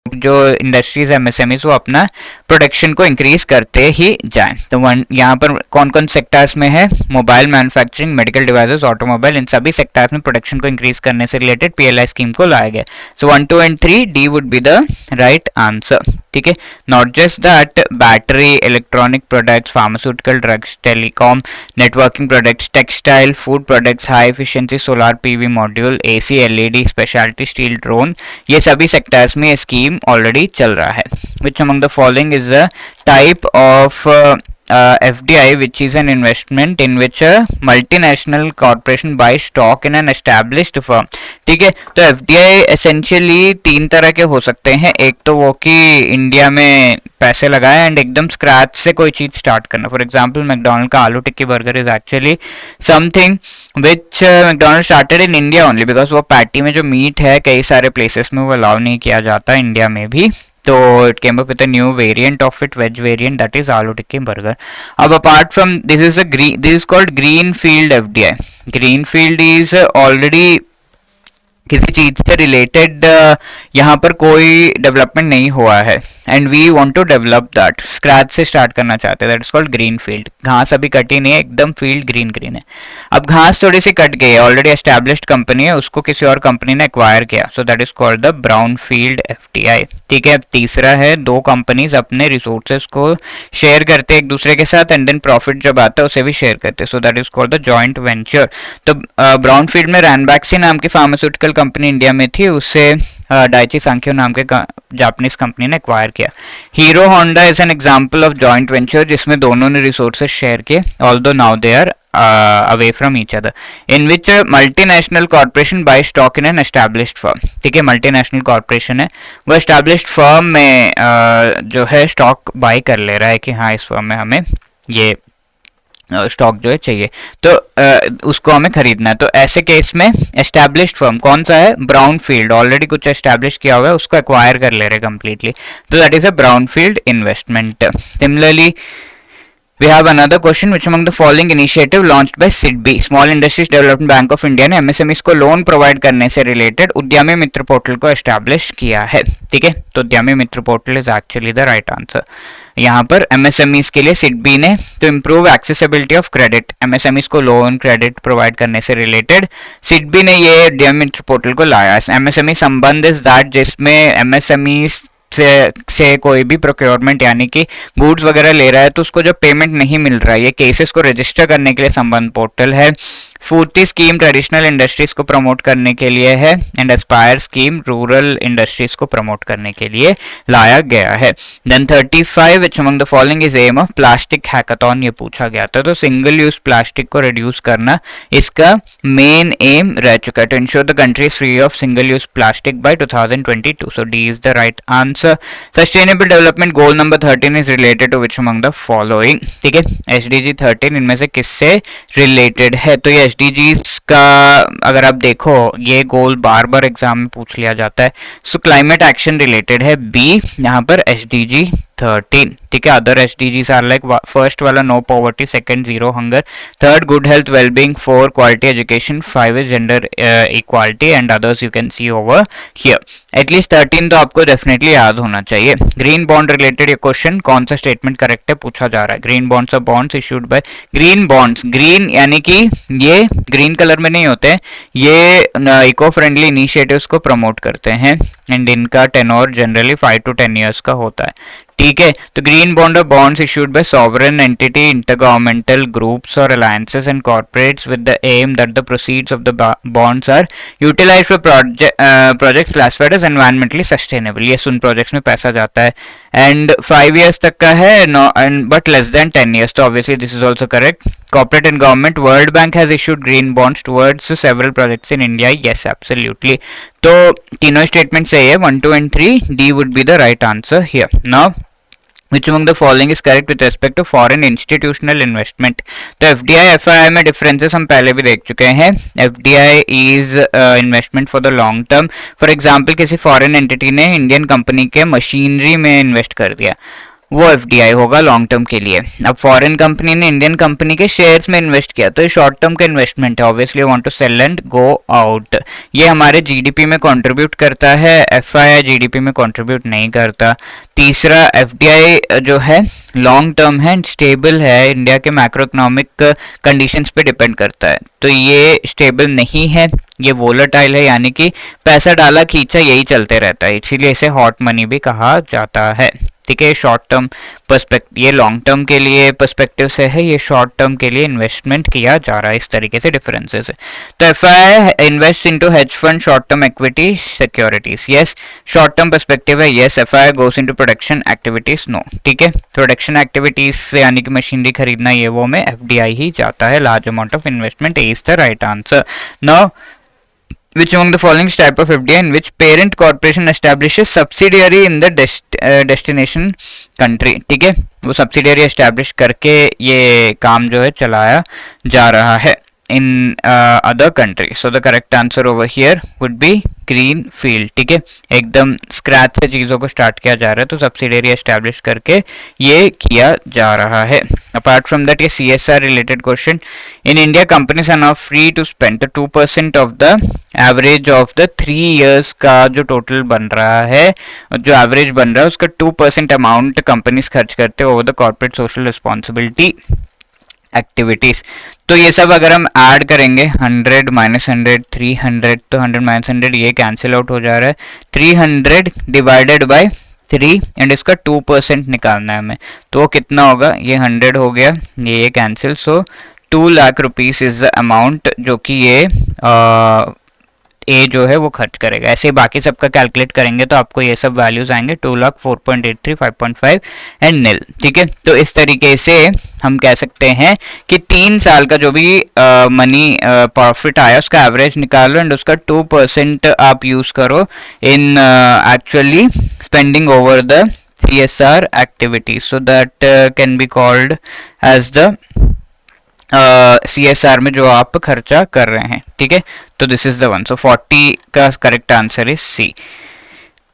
जो इंडस्ट्रीज MSMEs वो अपना प्रोडक्शन को इंक्रीज करते ही जाएं। तो यहाँ पर कौन कौन सेक्टर्स में है? Mobile manufacturing, medical devices, automobile, इन सभी सेक्टर्स में प्रोडक्शन को इंक्रीज करने से रिलेटेड PLI स्कीम को लाया गया। सो 1, 2 and 3 D would be the right answer, ठीक है। Not just that, battery, electronic products, pharmaceutical drugs, telecom, networking products, textile, food products, high efficiency solar PV module, AC, LED, speciality steel, drone, ये सभी sectors में ये scheme already चल रहा है। Which among the following is a type of FDI, which is an investment in which a multinational corporation buys stock in an established firm. ठीक है, तो FDI एसेंशियली तीन तरह के हो सकते हैं. एक तो वो कि इंडिया में पैसे लगाए एंड एकदम स्क्रैच से कोई चीज स्टार्ट करना. फॉर एग्जांपल मैकडोनल्ड का aloo tikki burger is actually something which McDonald started in India only because वो पैटी में जो मीट है कई सारे प्लेसेस में वो अलाउ नहीं किया जाता, इंडिया में भी. तो it came up with a new variant of it, veg variant, that is aloo tikki burger. अब apart from this is called greenfield FDI. Greenfield is already किसी चीज से रिलेटेड यहाँ पर कोई डेवलपमेंट नहीं हुआ है and we want to develop that, scratch से स्टार्ट करना चाहते हैं. That is called green field. घास अभी कटी नहीं है, एकदम फील्ड ग्रीन ग्रीन है. अब घास थोड़ी सी कट गई है, ऑलरेडी एस्टैब्लिश्ड कंपनी है, उसको किसी और कंपनी ने एक्वायर किया, सो that is called the brown field FDI. ठीक है. तीसरा है दो कंपनीज अपने रिसोर्सेज को शेयर करते हैं एक दूसरे के साथ एंड देन प्रॉफिट जब आता है उसे भी शेयर करते हैं, so that is called the joint venture. तो ब्राउन फील्ड में रैनबैक्सी नाम की फार्मास्यूटिकल कंपनी इंडिया में थी, उससे डाइची सांख्यो नाम के जापानीज कंपनी ने एक्वायर किया. Hero Honda is an example of joint venture जिसमें दोनों ने रिसोर्सेज शेयर किए, although now they are away from each other, in which multinational corporation buy stock in an established firm. ठीक है, multinational corporation है, वो established firm में जो है स्टॉक बाय कर ले रहा है कि हाँ इस फर्म में हमें ये स्टॉक जो है चाहिए, तो उसको हमें खरीदना है. तो ऐसे केस में एस्टैब्लिश्ड फर्म कौन सा है? Brown field. ऑलरेडी कुछ एस्टैब्लिश किया हुआ है, उसको एक्वायर कर ले रहे कंप्लीटली, तो that is a brown field investment. Similarly we have another question, which among the following initiative launched by SIDBI, Small Industries Development Bank of India, ने MSMEs को लोन प्रोवाइड करने से रिलेटेड उद्यमी Mitra portal को establish किया है. ठीक है, तो Udyami Mitra portal is actually the right answer. यहाँ पर MSMEs के लिए SIDBI ने to improve accessibility of credit, MSMEs को लोन क्रेडिट प्रोवाइड करने से रिलेटेड SIDBI ने ये उद्यमी मित्र पोर्टल को लाया. MSME संबंध इज दैट जिसमें MSMEs से कोई भी प्रोक्योरमेंट यानी कि गुड्स वगैरह ले रहा है तो उसको जो पेमेंट नहीं मिल रहा है, ये केसेस को रजिस्टर करने के लिए संबंध पोर्टल है. स्फूर्ति स्कीम ट्रेडिशनल इंडस्ट्रीज को प्रमोट करने के लिए है and ASPIRE scheme rural industries को प्रमोट करने के लिए लाया गया है. Then 35 which among the following is aim of plastic hackathon, ये पूछा गया था. तो सिंगल यूज प्लास्टिक को रिड्यूस करना इसका मेन एम रह चुका है, to ensure the country is free of single use plastic by 2022. So D is the right answer. Sustainable development goal number 13 is related to which among the following. ठीक है, SDG 13 इनमें से किससे related है? तो ये SDGs का अगर आप देखो ये गोल बार बार एग्जाम में पूछ लिया जाता है. सो क्लाइमेट एक्शन रिलेटेड है बी यहाँ पर SDG 13. ठीक है, other SDGs are like first वाला no poverty, second zero hunger, third good health wellbeing, 4 quality education, 5 is gender equality and others you can see over here. At least 13 तो आपको definitely याद होना चाहिए. ग्रीन बॉन्ड रिलेटेड ये question, कौन सा statement correct है पूछा जा रहा है. Green bonds are bonds issued by green bonds. Green यानी कि ये ग्रीन कलर में नहीं होते, ये इको फ्रेंडली इनिशिएटिव्स को प्रमोट करते हैं एंड इनका टेन्योर जनरली 5 to 10 years का होता है. ठीक है, तो ग्रीन बॉन्ड और bonds issued by sovereign entity, intergovernmental groups और alliances and corporates with the aim that the proceeds of the bonds are utilized for projects classified as environmentally sustainable. ये उन प्रोजेक्ट्स में पैसा जाता है एंड 5 years तक का है बट लेस देन 10 years, तो obviously this is also correct. Corporate and government, World Bank has issued green bonds towards several projects in India. Yes, absolutely. तो तीनों स्टेटमेंट सही है, 1, 2 and 3. D would be the right answer here. Now, which among the following is correct with respect to foreign institutional investment? तो FDI, FII में differences हम पहले भी देख चुके हैं. FDI is investment for the long term. For example, किसी foreign entity ने इंडियन कंपनी के मशीनरी में इन्वेस्ट कर दिया, वो FDI होगा लॉन्ग टर्म के लिए. अब फॉरेन कंपनी ने इंडियन कंपनी के शेयर्स में इन्वेस्ट किया तो ये शॉर्ट टर्म का इन्वेस्टमेंट है, obviously want to sell and go out. ये हमारे GDP में कंट्रीब्यूट करता है, FII GDP में कंट्रीब्यूट नहीं करता. तीसरा FDI जो है लॉन्ग टर्म है, स्टेबल है, इंडिया के मैक्रो इकोनॉमिक कंडीशंस पे डिपेंड करता है, तो ये स्टेबल नहीं है, ये वोलेटाइल है, यानी कि पैसा डाला खींचा यही चलते रहता है, इसीलिए इसे हॉट मनी भी कहा जाता है. ठीक है। शॉर्ट टर्म पर्सपेक्टिव, ये लॉन्ग टर्म के लिए पर्सपेक्टिव से है, ये शॉर्ट टर्म के लिए इन्वेस्टमेंट किया जा रहा है, इस तरीके से डिफरेंसेस है। तो FI invest into hedge fund short term equity securities, yes. Short term perspective है, यस। एफआई गोस इनटू प्रोडक्शन एक्टिविटीज, नो, ठीक है। प्रोडक्शन एक्टिविटीज से यानी कि मशीनरी खरीदना, ये वो में एफडीआई ही जाता है। Large amount of investment is the right answer. Now which among the following type of FDI in which parent corporation establishes subsidiary in the destination country, ठीक है। वो सब्सिडियरी एस्टैब्लिश करके ये काम जो है चलाया जा रहा है in other country. So the correct answer over here would be green field, ठीक है। एकदम स्क्रैच से चीज़ों को स्टार्ट किया जा रहा है, तो सब्सिडियरी एस्टैब्लिश करके ये किया जा रहा है। अपार्ट फ्रॉम दैट, ये CSR related question, in India companies are now free to spend 2% of the average of the 3 years का जो टोटल बन रहा है, जो एवरेज बन रहा है उसका 2% अमाउंट कंपनीज खर्च करते हैं over the corporate social responsibility activities. तो ये सब अगर हम ऐड करेंगे 100 माइनस 100 300, तो 100 माइनस 100 ये कैंसिल आउट हो जा रहा है। 300 डिवाइडेड बाय 3 एंड इसका 2% निकालना है हमें, तो वो कितना होगा, ये 100 हो गया, ये cancel. So 2 lakh rupees is the amount जो कि ये ए जो है वो खर्च करेगा। ऐसे ही बाकी सबका कैलकुलेट करेंगे तो आपको ये सब वैल्यूज आएंगे 2 लाख, 4.83, 5.5 एंड नील, ठीक है। तो इस तरीके से हम कह सकते हैं कि 3 साल का जो भी मनी प्रॉफिट आया उसका एवरेज निकालो एंड उसका 2% आप यूज करो in actually spending over the CSR activity, so that can be called as the CSR में जो आप खर्चा कर रहे हैं, ठीक है। तो this is the one, so 40 का correct answer is C.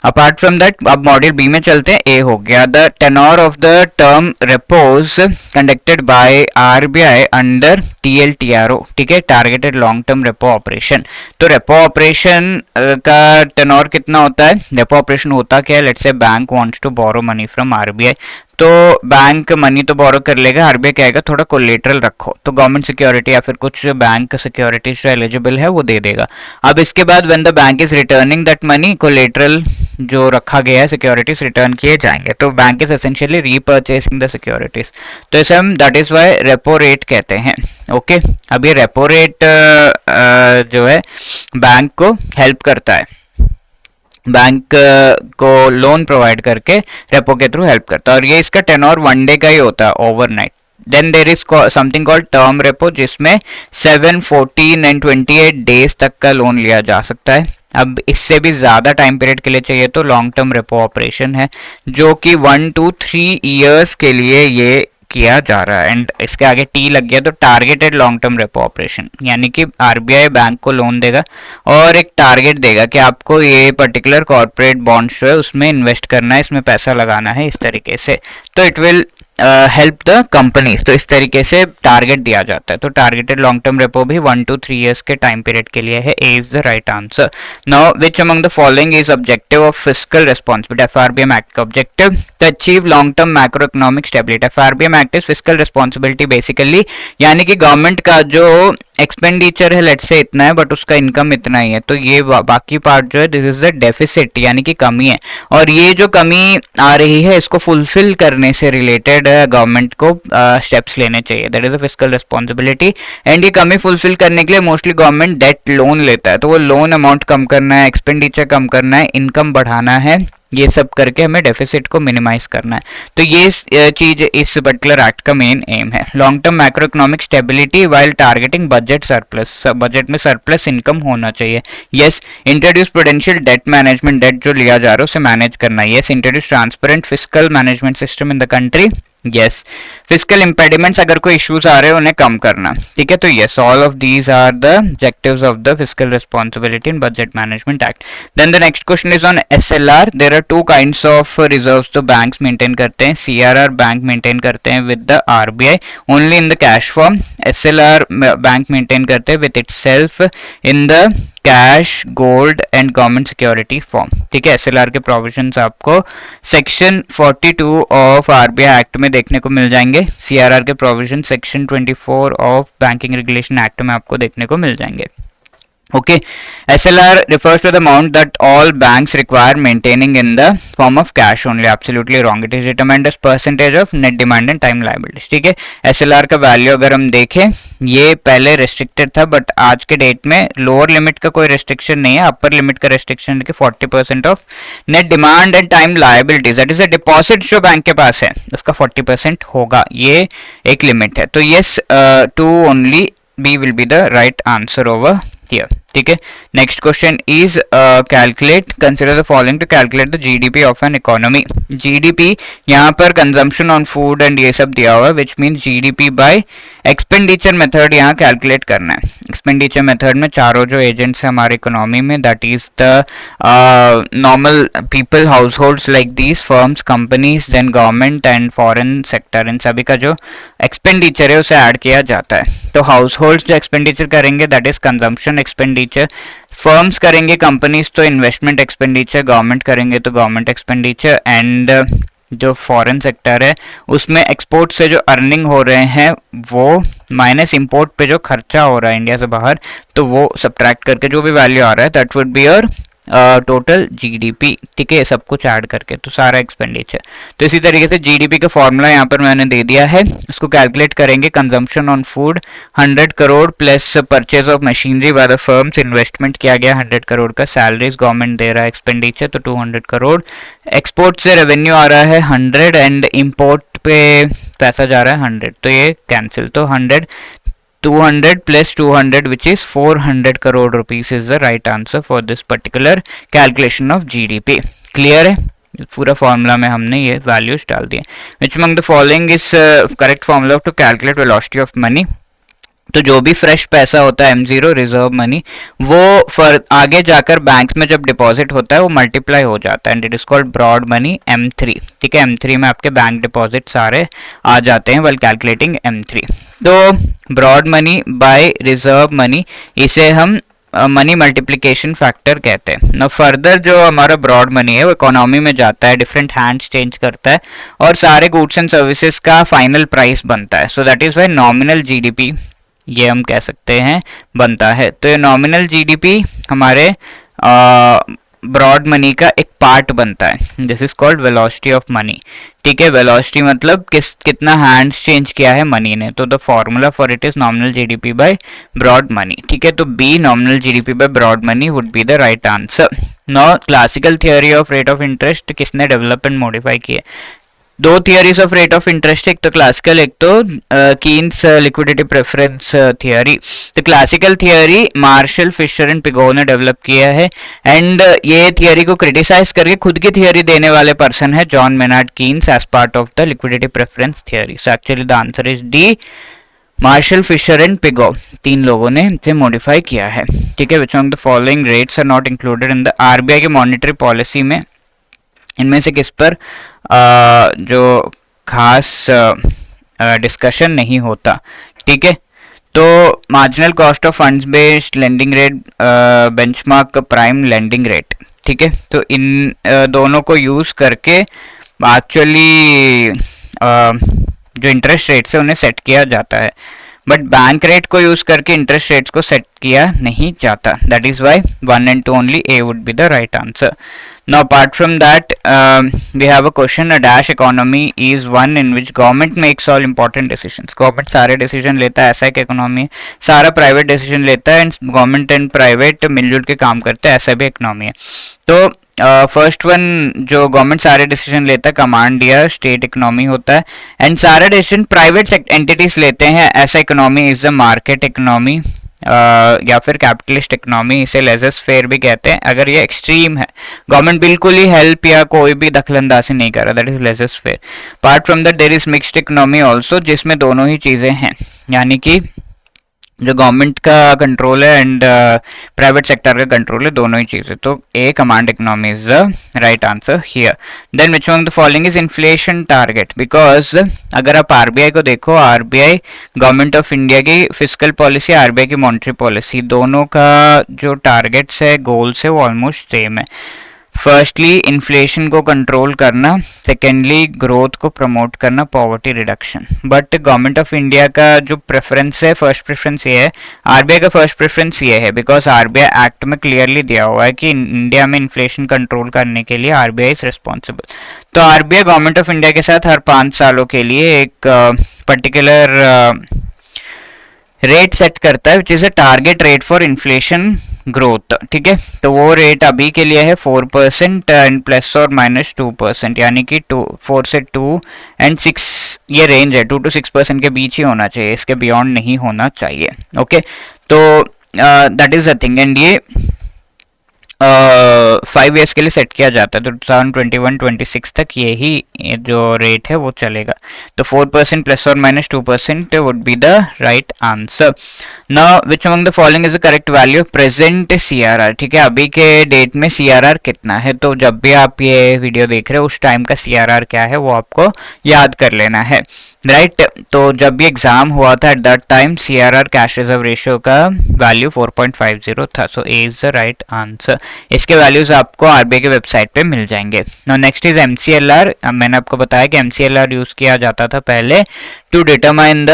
Apart from that अब मॉड्यूल बी में चलते हैं। ए हो गया, the tenor of the term repos conducted by RBI under TLTRO, ठीक है, targeted long term repo operation. तो रेपो ऑपरेशन का टेनोर कितना होता है? रेपो ऑपरेशन होता क्या है, let's say bank wants to borrow money from RBI, तो बैंक मनी तो बोरो कर लेगा, RBI कहेगा थोड़ा कोलेटरल रखो, तो गवर्नमेंट सिक्योरिटी या फिर कुछ बैंक सिक्योरिटी जो एलिजिबल है वो दे देगा। अब इसके बाद when the bank is returning that money, collateral जो रखा गया है सिक्योरिटीज रिटर्न किए जाएंगे, तो bank is essentially repurchasing the securities, तो इसे हम that is why repo rate कहते हैं। ओके, अब ये रेपो रेट जो है बैंक को हेल्प करता है, बैंक को लोन प्रोवाइड करके रेपो के थ्रू हेल्प करता है, और ये इसका टेनोर 1 डे का ही होता है, overnight. Then there is something called term repo, जिसमें 7, 14 एंड 28 डेज तक का लोन लिया जा सकता है। अब इससे भी ज्यादा टाइम पीरियड के लिए चाहिए तो लॉन्ग टर्म रेपो ऑपरेशन है, जो कि 1 to 3 years के लिए ये किया जा रहा है। एंड इसके आगे टी लग गया तो targeted long term repo operation, यानी कि RBI बैंक को लोन देगा और एक टारगेट देगा कि आपको ये पर्टिकुलर कॉर्पोरेट बॉन्ड्स जो है उसमें इन्वेस्ट करना है, इसमें पैसा लगाना है, इस तरीके से, तो it will help the companies, तो इस तरीके से टारगेट दिया जाता है। तो टारगेटेड लॉन्ग टर्म रेपो भी 1 to 3 years के टाइम पीरियड के लिए है। A is the right answer. Now which among the following is objective of fiscal responsibility? FRBM act का objective to achieve long term macroeconomic stability। FRBM act is fiscal responsibility basically, यानी कि government का जो expenditure है let's से इतना है but उसका इनकम इतना ही है, तो ये बाकी पार्ट जो है दिस इज द डेफिसिट, यानी कि कमी है, और ये जो कमी आ रही है इसको फुलफिल करने से रिलेटेड गवर्नमेंट को स्टेप्स लेने चाहिए, that is a fiscal responsibility. And ये कमी फुलफिल करने के लिए मोस्टली गवर्नमेंट डेट लोन लेता है, तो वो लोन अमाउंट कम करना है, एक्सपेंडिचर कम करना है, इनकम बढ़ाना है, ये सब करके हमें डेफिसिट को मिनिमाइज करना है। तो ये चीज इस पर्टिकुलर एक्ट का मेन एम है। Long term macro economic stability while targeting budget surplus, budget में सरप्लस इनकम होना चाहिए। Yes, introduce prudential debt management, debt जो लिया जा रहा है उसे मैनेज करना है। Yes, introduce transparent fiscal management system in the country. Yes, fiscal impediments, अगर कोई इश्यूज आ रहे हैं उन्हें कम करना, ठीक है। तो yes, all of these are the objectives of the fiscal responsibility in budget management act. Then the next question is on SLR। There are 2 kinds of reserves तो बैंक्स मेंटेन करते हैं। CRR बैंक मेंटेन करते हैं with the RBI only in the cash form. SLR bank maintain करते हैं with itself in the cash, gold and government security form, ठीक है। SLR के प्रोविजंस आपको सेक्शन 42 ऑफ RBI एक्ट में देखने को मिल जाएंगे। CRR के provision section 24 of banking regulation act में आपको देखने को मिल जाएंगे। Okay, SLR refers to the amount that all banks require maintaining in the form of cash only. Absolutely wrong. It is determined as percentage of net demand and time liabilities. ठीक है, SLR का value अगर हम देखें, ये पहले restricted था, but आज के डेट में लोअर लिमिट का कोई रेस्ट्रिक्शन नहीं है, अपर लिमिट का रेस्ट्रिक्शन है कि 40% of net demand and time liabilities, that is a deposit जो बैंक के पास है उसका 40% होगा, ये एक लिमिट है. तो yes, two only B will be the right answer over here. ठीक है, next question is calculate, consider the following to calculate the GDP of an economy. GDP यहाँ पर कंजम्पशन ऑन फूड एंड ये सब दिया हुआ है, which means GDP bye expenditure method यहाँ कैलकुलेट करना है. एक्सपेंडिचर मेथड में चारों जो एजेंट्स है हमारे इकोनॉमी में, that is the normal people, house holds like these, firms, companies, then government and foreign sector, इन सभी का जो एक्सपेंडिचर है उसे ऐड किया जाता है. तो हाउस होल्ड्स जो एक्सपेंडिचर करेंगे that is consumption expenditure, firms करेंगे कंपनीज तो इन्वेस्टमेंट एक्सपेंडिचर, गवर्नमेंट करेंगे तो गवर्नमेंट एक्सपेंडिचर, एंड जो फॉरेन सेक्टर है उसमें एक्सपोर्ट से जो अर्निंग हो रहे हैं वो माइनस इंपोर्ट पे जो खर्चा हो रहा है इंडिया से बाहर, तो वो सब्ट्रैक्ट करके जो भी वैल्यू आ रहा है that would be your total GDP. ठीक है, सब कुछ ऐड करके तो सारा एक्सपेंडिचर. तो इसी तरीके से जीडीपी का फॉर्मूला यहाँ पर मैंने दे दिया है, इसको कैलकुलेट करेंगे. Consumption on food 100 crore plus purchase of machinery by the firms, investment किया गया 100 करोड़ का, सैलरीज गवर्नमेंट दे रहा है, एक्सपेंडिचर तो 200 करोड़, एक्सपोर्ट से रेवेन्यू आ रहा है 100 एंड इम्पोर्ट पे पैसा जा रहा है 100, तो ये कैंसिल. तो 200 plus 200 which is 400 crore rupees is the right answer for this particular calculation of GDP. Clear है, पूरा फॉर्मूला में हमने ये वैल्यूज डाल दिए. Which among the following is correct formula to calculate velocity of money? तो जो भी फ्रेश पैसा होता है M0 रिजर्व मनी, वो आगे जाकर बैंक्स में जब डिपॉजिट होता है वो मल्टीप्लाई हो जाता है, and it is called broad money M3. ठीक है, M3 में आपके बैंक डिपॉजिट सारे आ जाते हैं व्हाइल कैलकुलेटिंग M3. तो broad money by reserve money, इसे हम मनी मल्टीप्लिकेशन फैक्टर कहते हैं. ना फर्दर जो हमारा ब्रॉड मनी है वो इकोनॉमी में जाता है, डिफरेंट हैंड्स चेंज करता है और सारे गुड्स एंड सर्विसेज का फाइनल प्राइस बनता है. So that is why nominal GDP ये हम कह सकते हैं बनता है. तो ये नॉमिनल जीडीपी हमारे ब्रॉड मनी का एक पार्ट बनता है. This is called velocity of money. ठीक है, वेलोसिटी मतलब कितना हैंड्स चेंज किया है मनी ने. तो the formula for it is nominal GDP by broad money. ठीक है, तो B nominal GDP by broad money would be the right answer. Now classical theory of rate of interest किसने develop and modify किए? दो theories of rate of interest, एक तो classical, एक तो कीन्स लिक्विडिटी प्रेफरेंस थियरी. तो classical theory Marshall, Fisher and Pigou ने develop किया है, एंड ये थियरी को क्रिटिसाइज करके खुद की थियरी देने वाले पर्सन है John Maynard Keynes as part of the liquidity preference theory. So actually the answer is D, Marshall, Fisher and Pigou, तीन लोगों ने इसे मॉडिफाई किया है. ठीक है, which of the following rates are not included in the RBI के monetary policy में, इनमें से किस पर जो खास डिस्कशन नहीं होता. ठीक है, तो marginal cost of funds based lending rate, benchmark prime lending rate. ठीक है, तो इन दोनों को यूज करके एक्चुअली जो इंटरेस्ट रेट्स है उन्हें सेट किया जाता है, बट बैंक रेट को यूज करके इंटरेस्ट रेट्स को सेट किया नहीं जाता. That is why 1 and 2 only A would be the right answer. Now apart from that, we have a question, a dash economy is one in which government makes all important decisions. Government सारे decision लेता है, ऐसा एक economy है. सारा private decision लेता है, government and private मिलजुल के काम करते हैं, ऐसा भी economy है. तो फर्स्ट वन जो गवर्नमेंट सारे डिसीजन लेता है, कमांड या स्टेट इकोनॉमी होता है, एंड सारे डिसीजन प्राइवेट एंटिटीज लेते हैं, ऐसा economy is the market economy या फिर कैपिटलिस्ट इकोनॉमी. इसे लेजर फेयर भी कहते हैं अगर ये एक्सट्रीम है, गवर्नमेंट बिल्कुल ही हेल्प या कोई भी दखलंदाजी नहीं कर रहा, that is laissez faire. Apart from that there is mixed economy also, जिसमें दोनों ही चीजें हैं, यानी कि जो गवर्नमेंट का कंट्रोल है एंड प्राइवेट सेक्टर का कंट्रोल है, दोनों ही चीजें. तो A command economy is the right answer here. Then which one the following is inflation target, because अगर आप आरबीआई को देखो, आरबीआई गवर्नमेंट ऑफ इंडिया की फिस्कल पॉलिसी, आरबीआई की मॉनेटरी पॉलिसी, दोनों का जो टारगेट्स है, गोल्स है, वो ऑलमोस्ट सेम है. फर्स्टली इन्फ्लेशन को कंट्रोल करना, सेकेंडली ग्रोथ को प्रमोट करना, poverty reduction. But government of India का जो प्रेफरेंस है, फर्स्ट प्रेफरेंस ये है, आरबीआई का फर्स्ट प्रेफरेंस ये है, बिकॉज आरबीआई एक्ट में क्लियरली दिया हुआ है कि इंडिया में इन्फ्लेशन कंट्रोल करने के लिए आरबीआई इज रिस्पॉन्सिबल। तो आरबीआई गवर्नमेंट ऑफ इंडिया के साथ हर 5 सालों के लिए एक पर्टिकुलर रेट सेट करता है, which is a target rate for inflation growth. ठीक है, तो वो रेट अभी के लिए है 4% एंड प्लस और माइनस 2%, यानी कि 4 से 2 एंड 6 ये रेंज है, 2 to 6% के बीच ही होना चाहिए, इसके बियॉन्ड नहीं होना चाहिए। ओके, तो that is the thing, and ये 5 ईयर्स के लिए सेट किया जाता है, तो 2021-26 तक यही जो रेट है वो चलेगा। तो 4% प्लस और minus 2% would be the right answer. Now which among the following is the correct value of present CRR. ठीक है, अभी के डेट में सीआरआर कितना है, तो जब भी आप ये वीडियो देख रहे हो उस टाइम का सीआरआर क्या है वो आपको याद कर लेना है, राइट। तो जब भी एग्जाम हुआ था eight that time CRR cash reserve ratio का वैल्यू 4.50 था, सो A is the right answer. इसके वैल्यूज आपको आरबीआई के वेबसाइट पे मिल जाएंगे। Now next is MCLR. मैंने आपको बताया कि एमसीएलआर यूज किया जाता था पहले to determine the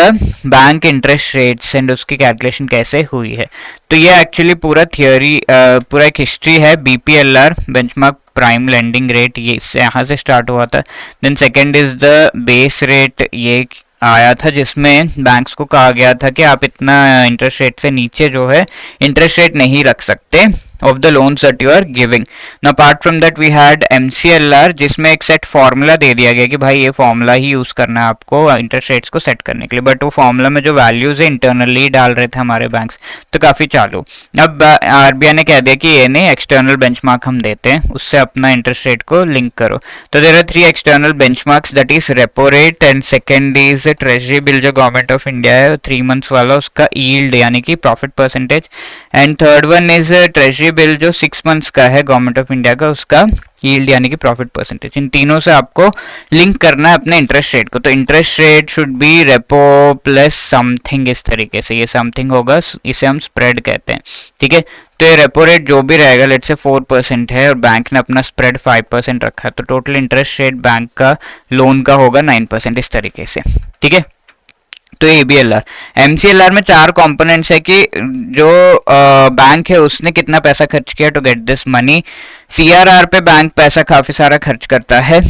bank interest rates and उसकी कैलकुलेशन कैसे हुई है। तो ये एक्चुअली पूरा थियोरी, पूरा एक हिस्ट्री है। BPLR benchmark prime lending rate, ये इससे यहाँ से स्टार्ट हुआ था। Then second is the base rate, ये आया था जिसमें बैंक्स को कहा गया था कि आप इतना इंटरेस्ट रेट से नीचे जो है इंटरेस्ट रेट नहीं रख सकते of the loans that you are giving. Now apart from that we had MCLR, जिसमें एक सेट फॉर्मूला दे दिया गया कि भाई ये फॉर्मूला ही यूज करना है आपको इंटरेस्ट रेट्स को सेट करने के लिए, बट वो फॉर्मूला में जो वैल्यूज है इंटरनली डाल रहे थे हमारे बैंक्स, तो काफी चालू। अब आरबीआई ने कह दिया कि ये नहीं, एक्सटर्नल बेंचमार्क हम देते हैं, उससे अपना इंटरेस्ट रेट को लिंक करो। तो there are 3 external benchmarks, that is repo rate, and second is treasury bill जो गवर्नमेंट ऑफ इंडिया है 3 months वाला, उसका यील्ड यानी कि profit percentage, and third one is treasury bill जो 6 months का है गवर्नमेंट ऑफ इंडिया का, उसका यील्ड यानी कि प्रॉफिट परसेंटेज। इन तीनों से आपको लिंक करना है अपने इंटरेस्ट रेट को। तो interest rate should be repo plus something, इस तरीके से ये समथिंग होगा, इसे हम स्प्रेड कहते हैं। ठीक है, तो ये रेपो रेट जो भी रहेगा, लेट्स से 4% है और बैंक ने अपना स्प्रेड 5% रखा है, तो टोटल इंटरेस्ट रेट बैंक का लोन का होगा 9%, इस तरीके से। ठीक है, तो एबीएलआर। एमसीएलआर में 4 कंपोनेंट्स है कि जो बैंक है उसने कितना पैसा खर्च किया to get this money. CRR पे बैंक पैसा काफी सारा खर्च करता है,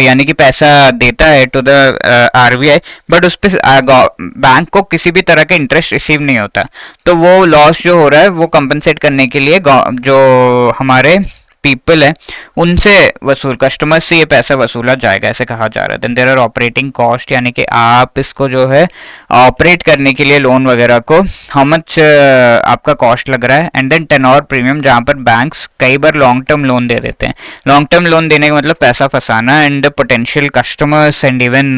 यानी कि पैसा देता है टू द आरबीआई, बट उस पे बैंक को किसी भी तरह का इंटरेस्ट रिसीव नहीं होता। तो वो लॉस जो हो रहा है वो कंपनसेट करने के लिए जो हमारे पीपल है उनसे वसूल, कस्टमर से ये पैसा वसूला जाएगा, ऐसे कहा जा रहा है। Then there are operating cost, यानी कि आप इसको जो है ऑपरेट करने के लिए लोन वगैरह को हाउ मच आपका कॉस्ट लग रहा है, एंड देन टेन्योर प्रीमियम, जहां पर बैंक्स कई बार लॉन्ग टर्म लोन दे देते हैं। लॉन्ग टर्म लोन देने का मतलब पैसा फंसाना, and potential customers and even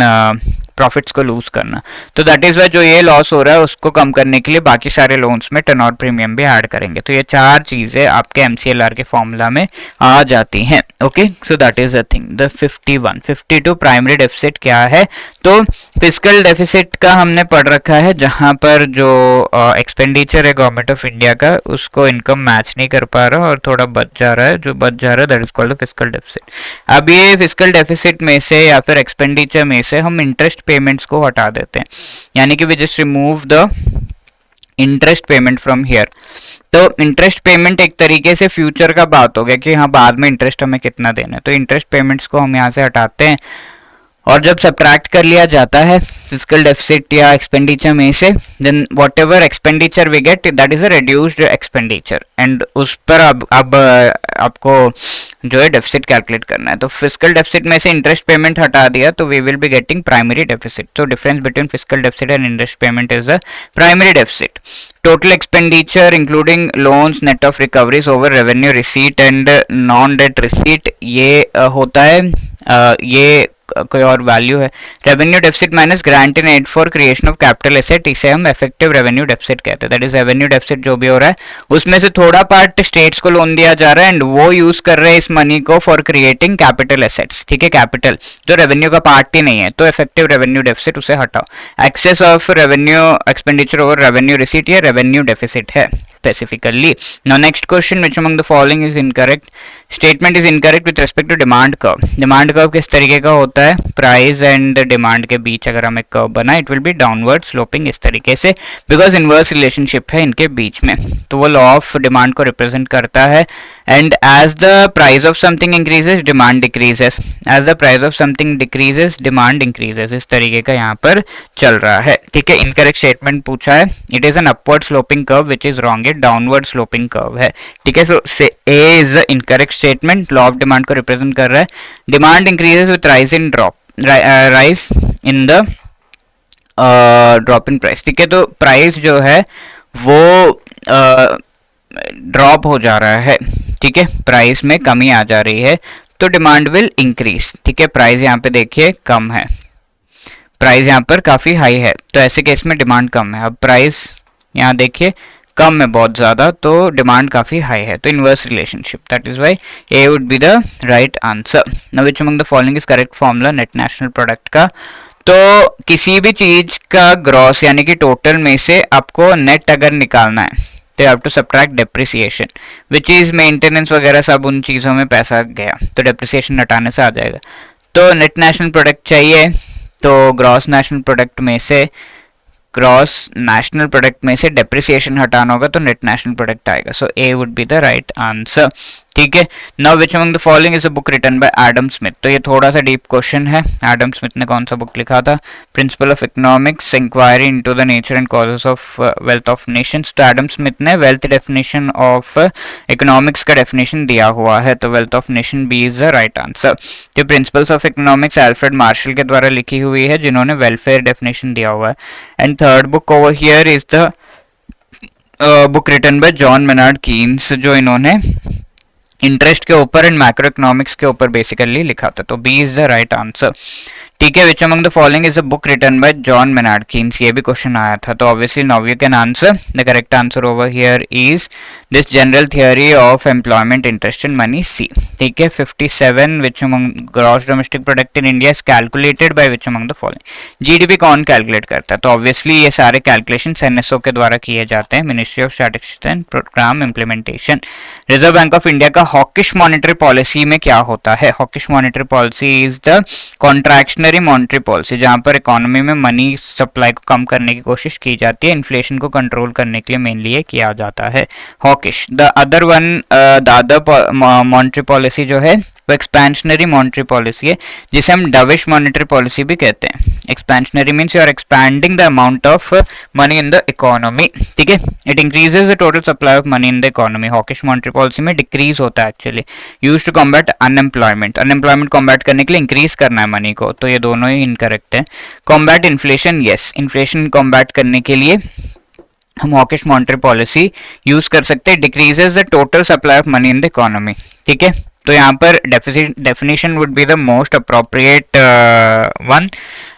profits को लूज करना। तो दैट इज वाई जो ये लॉस हो रहा है उसको कम करने के लिए बाकी सारे लोन्स में टेन्योर प्रीमियम भी ऐड करेंगे। तो ये 4 चीजें आपके एमसीएलआर के फॉर्मूला में आ जाती हैं। Okay, so that is the thing. The 52 primary deficit क्या है, तो फिस्कल डेफिसिट का हमने पढ़ रखा है, जहां पर जो एक्सपेंडिचर है गवर्नमेंट ऑफ इंडिया का उसको इनकम मैच नहीं कर पा रहा और थोड़ा बच जा रहा है, जो बच जा रहा है that is called fiscal deficit. अब ये फिस्कल डेफिसिट में से या फिर एक्सपेंडिचर में से हम इंटरेस्ट पेमेंट्स को हटा देते हैं, यानी कि we just remove the interest payment from here. तो इंटरेस्ट पेमेंट एक तरीके से फ्यूचर का बात हो गया कि हाँ बाद में इंटरेस्ट हमें कितना देना है, तो इंटरेस्ट पेमेंट्स को हम यहाँ से हटाते हैं और जब सब्ट्रैक्ट कर लिया जाता है फिस्कल डेफिसिट या एक्सपेंडिचर में से, then whatever expenditure we get that is a reduced expenditure, and उस पर अब आपको जो है डेफिसिट कैलकुलेट करना है। तो फिस्कल डेफिसिट में से इंटरेस्ट पेमेंट हटा दिया तो we will be getting primary deficit. तो difference between fiscal deficit and interest payment is the primary deficit. Total expenditure including loans net of recoveries over revenue receipt and non debt receipt, ये होता है ये कोई और value है। Revenue deficit minus grant in aid for creation of capital asset, इसे हम effective revenue deficit कहते हैं। दैट इज रेवेन्यू डेफिसिट जो भी हो रहा है उसमें से थोड़ा पार्ट स्टेट्स को लोन दिया जा रहा है एंड वो यूज कर रहे हैं इस मनी को फॉर क्रिएटिंग कैपिटल एसेट्स। ठीक है, कैपिटल जो रेवेन्यू का पार्ट ही नहीं है, तो इफेक्टिव रेवेन्यू डेफिसिट उसे हटाओ। Excess of revenue expenditure over revenue receipt, ये रेवेन्यू डेफिसिट है specifically. Now next question, which among the following is incorrect. Statement is incorrect with respect to demand curve. Demand curve किस तरीके का होता है, price and demand के बीच अगर हम एक कर्व बना, it will be downward sloping इस तरीके से, बिकॉज इनवर्स रिलेशनशिप है इनके बीच में, तो वो लॉ ऑफ डिमांड को रिप्रेजेंट करता है। And as the price of something increases demand decreases, as the price of something decreases demand increases, इस तरीके का यहाँ पर चल रहा है। ठीक है, इनकरेक्ट स्टेटमेंट पूछा है, it is an upward sloping curve which is wrong, ये डाउनवर्ड स्लोपिंग कर्व है। ठीक है, so A is the incorrect statement, law of demand को रिप्रेजेंट कर रहा है। Demand increases with rise in drop, rise in the drop in price. ठीक है, तो प्राइस जो है वो ड्रॉप हो जा रहा है। ठीक है, प्राइस में कमी आ जा रही है, तो डिमांड विल इंक्रीज। ठीक है, प्राइस यहाँ पे देखिए कम है, प्राइस यहाँ पर काफी हाई है, तो ऐसे केस में डिमांड कम है। अब प्राइस यहाँ देखिए कम है बहुत ज्यादा, तो डिमांड काफी हाई है, तो inverse relationship, that is why A would be the right answer. Now which among the following is correct formula net national product का। तो किसी भी चीज का ग्रॉस यानी कि टोटल में से आपको नेट अगर निकालना है, तो you have to subtract depreciation, which is maintenance वगैरह सब उन चीजों में पैसा गया, तो डेप्रिसिएशन हटाने से आ जाएगा। तो नेट नेशनल प्रोडक्ट चाहिए, तो ग्रॉस नेशनल प्रोडक्ट में से, ग्रॉस नेशनल प्रोडक्ट में से डेप्रिसिएशन हटाना होगा, तो नेट नेशनल प्रोडक्ट आएगा। So A would be the right answer. ठीक है, now which among the following is a book written by Adam Smith. तो ये थोड़ा सा डीप क्वेश्चन है। एडम स्मिथ ने कौन सा बुक लिखा था, principle of economics, inquiry into the nature and causes of wealth of nations. तो एडम स्मिथ ने वेल्थ डेफिनेशन ऑफ इकोनॉमिक्स का डेफिनेशन दिया हुआ है, तो wealth of nation B is the right answer. जो principles of economics Alfred Marshall के द्वारा लिखी हुई है, जिन्होंने वेलफेयर डेफिनेशन दिया हुआ है। And third book over here is the book written by John Maynard Keynes, जो इन्होंने इंटरेस्ट के ऊपर एंड मैक्रो इकोनॉमिक्स के ऊपर बेसिकली लिखा था, तो B is the right answer. ठीक है, which among the following is a book written by John Maynard Keynes, ये भी क्वेश्चन आया था, तो obviously now you can answer. The correct answer over here is this general theory of employment interest in money, C. ठीक है, 57 which among gross domestic product in India is calculated by which among the following. GDP कौन calculate करता है, तो obviously ये सारे calculation NSO के द्वारा किए जाते हैं, ministry of statistics and programme implementation. Reserve bank of India का हॉकिश मॉनेटरी पॉलिसी में क्या होता है, hawkish monetary policy is the contractionary monetary policy, जहां पर इकोनॉमी में मनी सप्लाई को कम करने की कोशिश की जाती है, इन्फ्लेशन को कंट्रोल करने के लिए मेनली ये किया जाता है hawkish. The other monetary policy जो है वो एक्सपेंशनरी मॉनेटरी पॉलिसी है, जिसे हम डविश मॉनेटरी पॉलिसी भी कहते हैं। Expansionary means you are expanding the amount of money in the economy. ठीक है, it increases the total supply of money in the economy. Hawkish monetary policy में decrease होता है actually, used to combat unemployment, unemployment combat करने के लिए increase करना है मनी को, तो ये दोनों ही इनकरेक्ट है। Combat inflation, yes, inflation combat करने के लिए हम हॉकिश मॉनेटरी पॉलिसी यूज कर सकते हैं, decreases the total supply of money in the economy. ठीक है, तो यहाँ पर definition would be the most appropriate one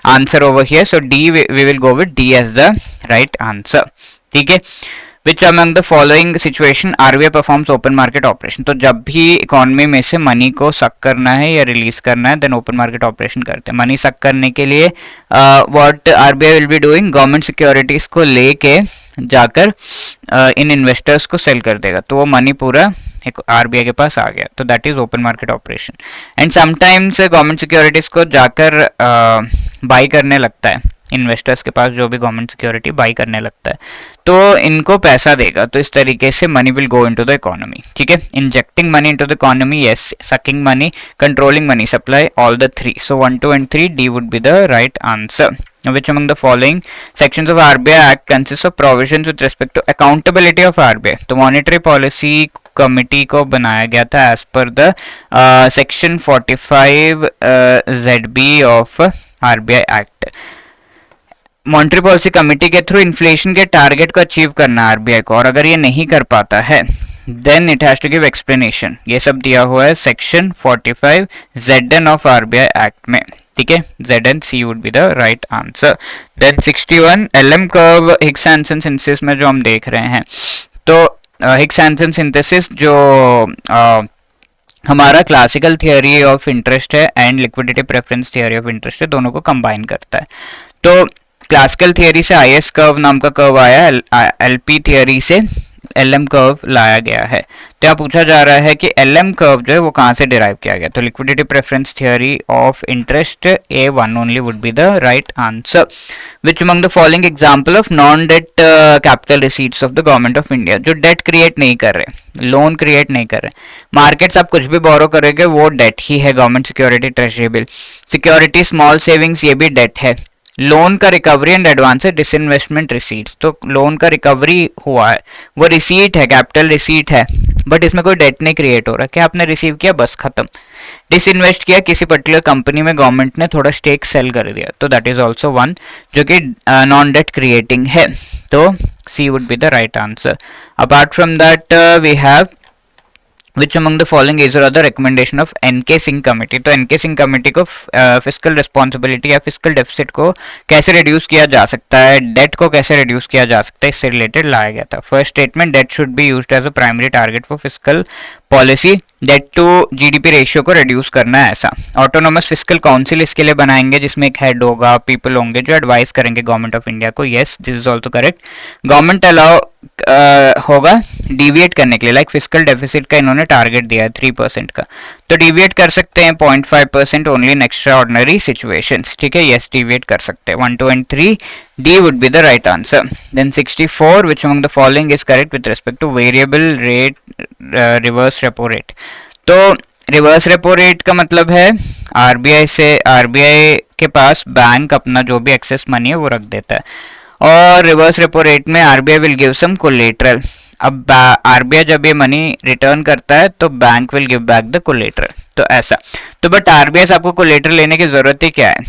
answer over here, so D we will go with D as the right answer. ठीक है, which among the following situation RBI performs open market operation. तो जब भी economy में से money को सक करना है या रिलीज करना है, देन ओपन मार्केट ऑपरेशन करते हैं। मनी सक करने के लिए what RBI will be doing, government securities को लेके जाकर इन इन्वेस्टर्स को सेल कर देगा, तो वो मनी पूरा आरबीआई के पास आ गया, तो that is open market operation. And sometimes government securities को जाकर बाई करने लगता है, इन्वेस्टर्स के पास जो भी गवर्नमेंट सिक्योरिटी बाई करने लगता है, तो इनको पैसा देगा, तो इस तरीके से money will go into the economy. ठीक है, injecting money into the economy, yes, sucking money, controlling money supply, all the three. So 1, 2 and 3, D would be the right answer. Which among the following sections of RBI Act consists of provisions with respect to accountability of RBI? तो monetary policy committee को बनाया गया था as per the section 45 ZB of RBI act. Monetary policy committee के through inflation के target को achieve करना है आरबीआई को, और अगर ये नहीं कर पाता है then it has to give explanation. ये सब दिया हुआ है section 45 ZN of RBI act में। ठीक है, ZN C would be the right answer. Then 61 LM curve Hicks Hansen synthesis में जो हम देख रहे हैं, तो हिग्स हैंसन सिंथेसिस जो हमारा क्लासिकल थियोरी ऑफ इंटरेस्ट है and liquidity preference theory of interest है, दोनों को कंबाइन करता है। तो क्लासिकल थियोरी से IS कर्व नाम का कर्व आया, LP थियोरी से LM कर्व लाया गया है। तो यहाँ पूछा जा रहा है कि LM कर्व जो है वो कहाँ से डिराइव किया गया, तो liquidity preference theory of interest A1 only would be the right answer. Which among the following example of non debt capital receipts of the government of India, जो डेट क्रिएट नहीं कर रहे, लोन क्रिएट नहीं कर रहे। Markets आप कुछ भी बोरो करोगे वो डेट ही है, government security, treasury bill, security, small savings, ये भी डेट है। लोन का रिकवरी एंड एडवांस है, डिसइन्वेस्टमेंट रिसीट्स, तो लोन का रिकवरी हुआ है, वो रिसीट है, कैपिटल रिसीट है, बट इसमें कोई डेट नहीं क्रिएट हो रहा, क्या आपने रिसीव किया बस खत्म। डिसइन्वेस्ट किया, किसी पर्टिकुलर कंपनी में गवर्नमेंट ने थोड़ा स्टेक सेल कर दिया, तो दैट इज ऑल्सो वन जो कि नॉन डेट क्रिएटिंग है, तो C would be the right answer. Apart from that we have Which among the following is or other recommendation of NK Singh committee, तो NK Singh committee को fiscal responsibility या fiscal deficit को कैसे reduce किया जा सकता है, date को कैसे रिड्यूस किया जा सकता है, इससे रिलेटेड लाया गया था। First statement, debt should be used as a primary target for fiscal policy, debt to GDP ratio को रिड्यूस करना है ऐसा। ऑटोनोमस फिस्कल काउंसिल इसके लिए बनाएंगे जिसमें एक हेड होगा, पीपल होंगे जो एडवाइस करेंगे गवर्नमेंट ऑफ इंडिया को, yes this is also correct. Government allow होगा डिविएट करने के लिए, लाइक फिस्कल डेफिसिट का इन्होंने टारगेट दिया है 3% का, तो डिविएट कर सकते हैं 0.5% only in extra ordinary situations, ठीक है, यस डिविएट कर सकते हैं। 1, 2 and 3 D would be the right answer. Then 64, which among the following is correct with respect to variable rate reverse repo rate, तो रिवर्स रेपो रेट का मतलब है RBI के पास बैंक अपना जो भी एक्सेस मनी है वो रख देता है, और रिवर्स रेपो रेट में RBI will give some collateral. अब आरबीआई जब ये मनी रिटर्न करता है तो bank will give back the collateral, तो ऐसा। तो बट आरबीआई से आपको कोलेटरल लेने की जरूरत ही क्या है,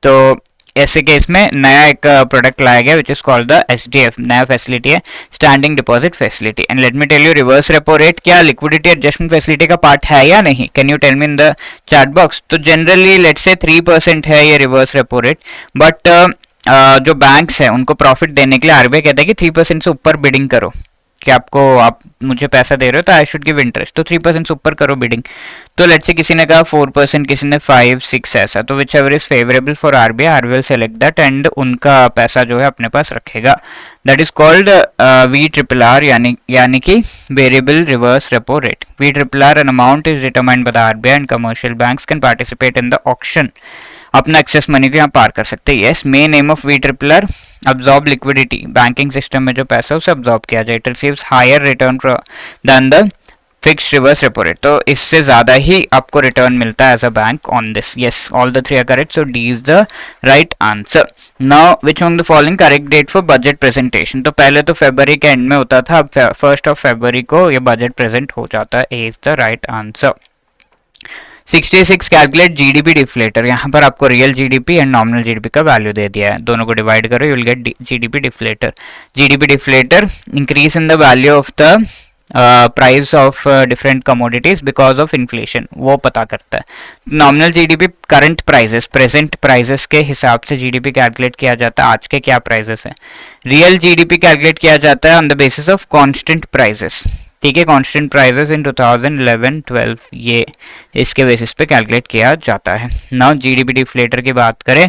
तो ऐसे केस में नया एक प्रोडक्ट लाया गया which is called the SDF, नया फैसिलिटी है, standing deposit facility. And let me tell you, reverse repo rate क्या लिक्विडिटी एडजस्टमेंट फैसिलिटी का पार्ट है या नहीं, can you tell me in the chat box. तो जनरली लेट्स से 3% है ये रिवर्स रेपो रेट, बट जो बैंक्स हैं उनको प्रॉफिट देने के लिए आरबीआई कहता है कि 3% से ऊपर बिडिंग करो, कि आप मुझे पैसा दे रहे हो तो आई शुड गिव इंटरेस्ट, तो 3% से ऊपर करो बिडिंग। तो लेट्स से किसी ने कहा 4%, किसी ने 5, 6 ऐसा, तो which ever is favourable for RBI, RBI will select that and उनका पैसा जो है अपने पास रखेगा। दैट इज कॉल्ड VRRR यानी कि variable reverse repo rate. VRRR an amount is determined by the RBI and commercial banks can participate in the auction, अपना excess money को यहाँ पार कर सकते हैं। Yes, main aim of VRRR absorb liquidity, banking system में जो पैसा है उसे अब्जॉर्ब किया जाए। It receives higher return than the fixed reverse repo rate, तो इससे ज्यादा ही आपको रिटर्न मिलता है as a bank on this. Yes, all the 3 are correct, so D is the right answer. Now which on the following correct date for budget presentation, तो पहले तो फरवरी के एंड में होता था, अब 1 फरवरी को ये बजट प्रेजेंट हो जाता है, A is the right answer. 66 calculate GDP deflator, यहाँ पर आपको real GDP and nominal GDP का वैल्यू दे दिया है, दोनों को डिवाइड करो, you will get GDP deflator. GDP deflator increase in the value of the price of different commodities because of inflation, वो पता करता है। Nominal GDP current prices, present prices के हिसाब से जीडीपी कैलकुलेट किया जाता है, आज के क्या प्राइसेस हैं। रियल जीडीपी कैलकुलेट किया जाता है on the basis of constant prices, ठीक है, कांस्टेंट प्राइसेस इन 2011-12 ये इसके बेसिस पे कैलकुलेट किया जाता है। नाउ जीडीपी डिफ्लेटर की बात करें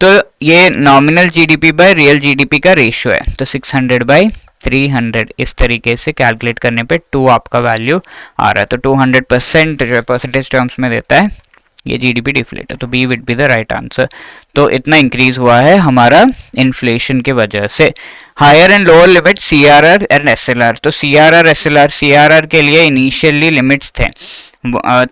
तो ये nominal GDP by real GDP का रेशियो है, तो 600/300 इस तरीके से कैलकुलेट करने पे 2 आपका वैल्यू आ रहा है, तो 200% जो परसेंटेज टर्म्स में देता है ये जीडीपी डिफ्लेटर, तो B would be the right answer. तो इतना इंक्रीज हुआ है हमारा इन्फ्लेशन के वजह से। Higher and lower limit CRR and SLR, तो सीआरआर एसएलआर, सीआरआर के लिए इनिशियली लिमिट्स थे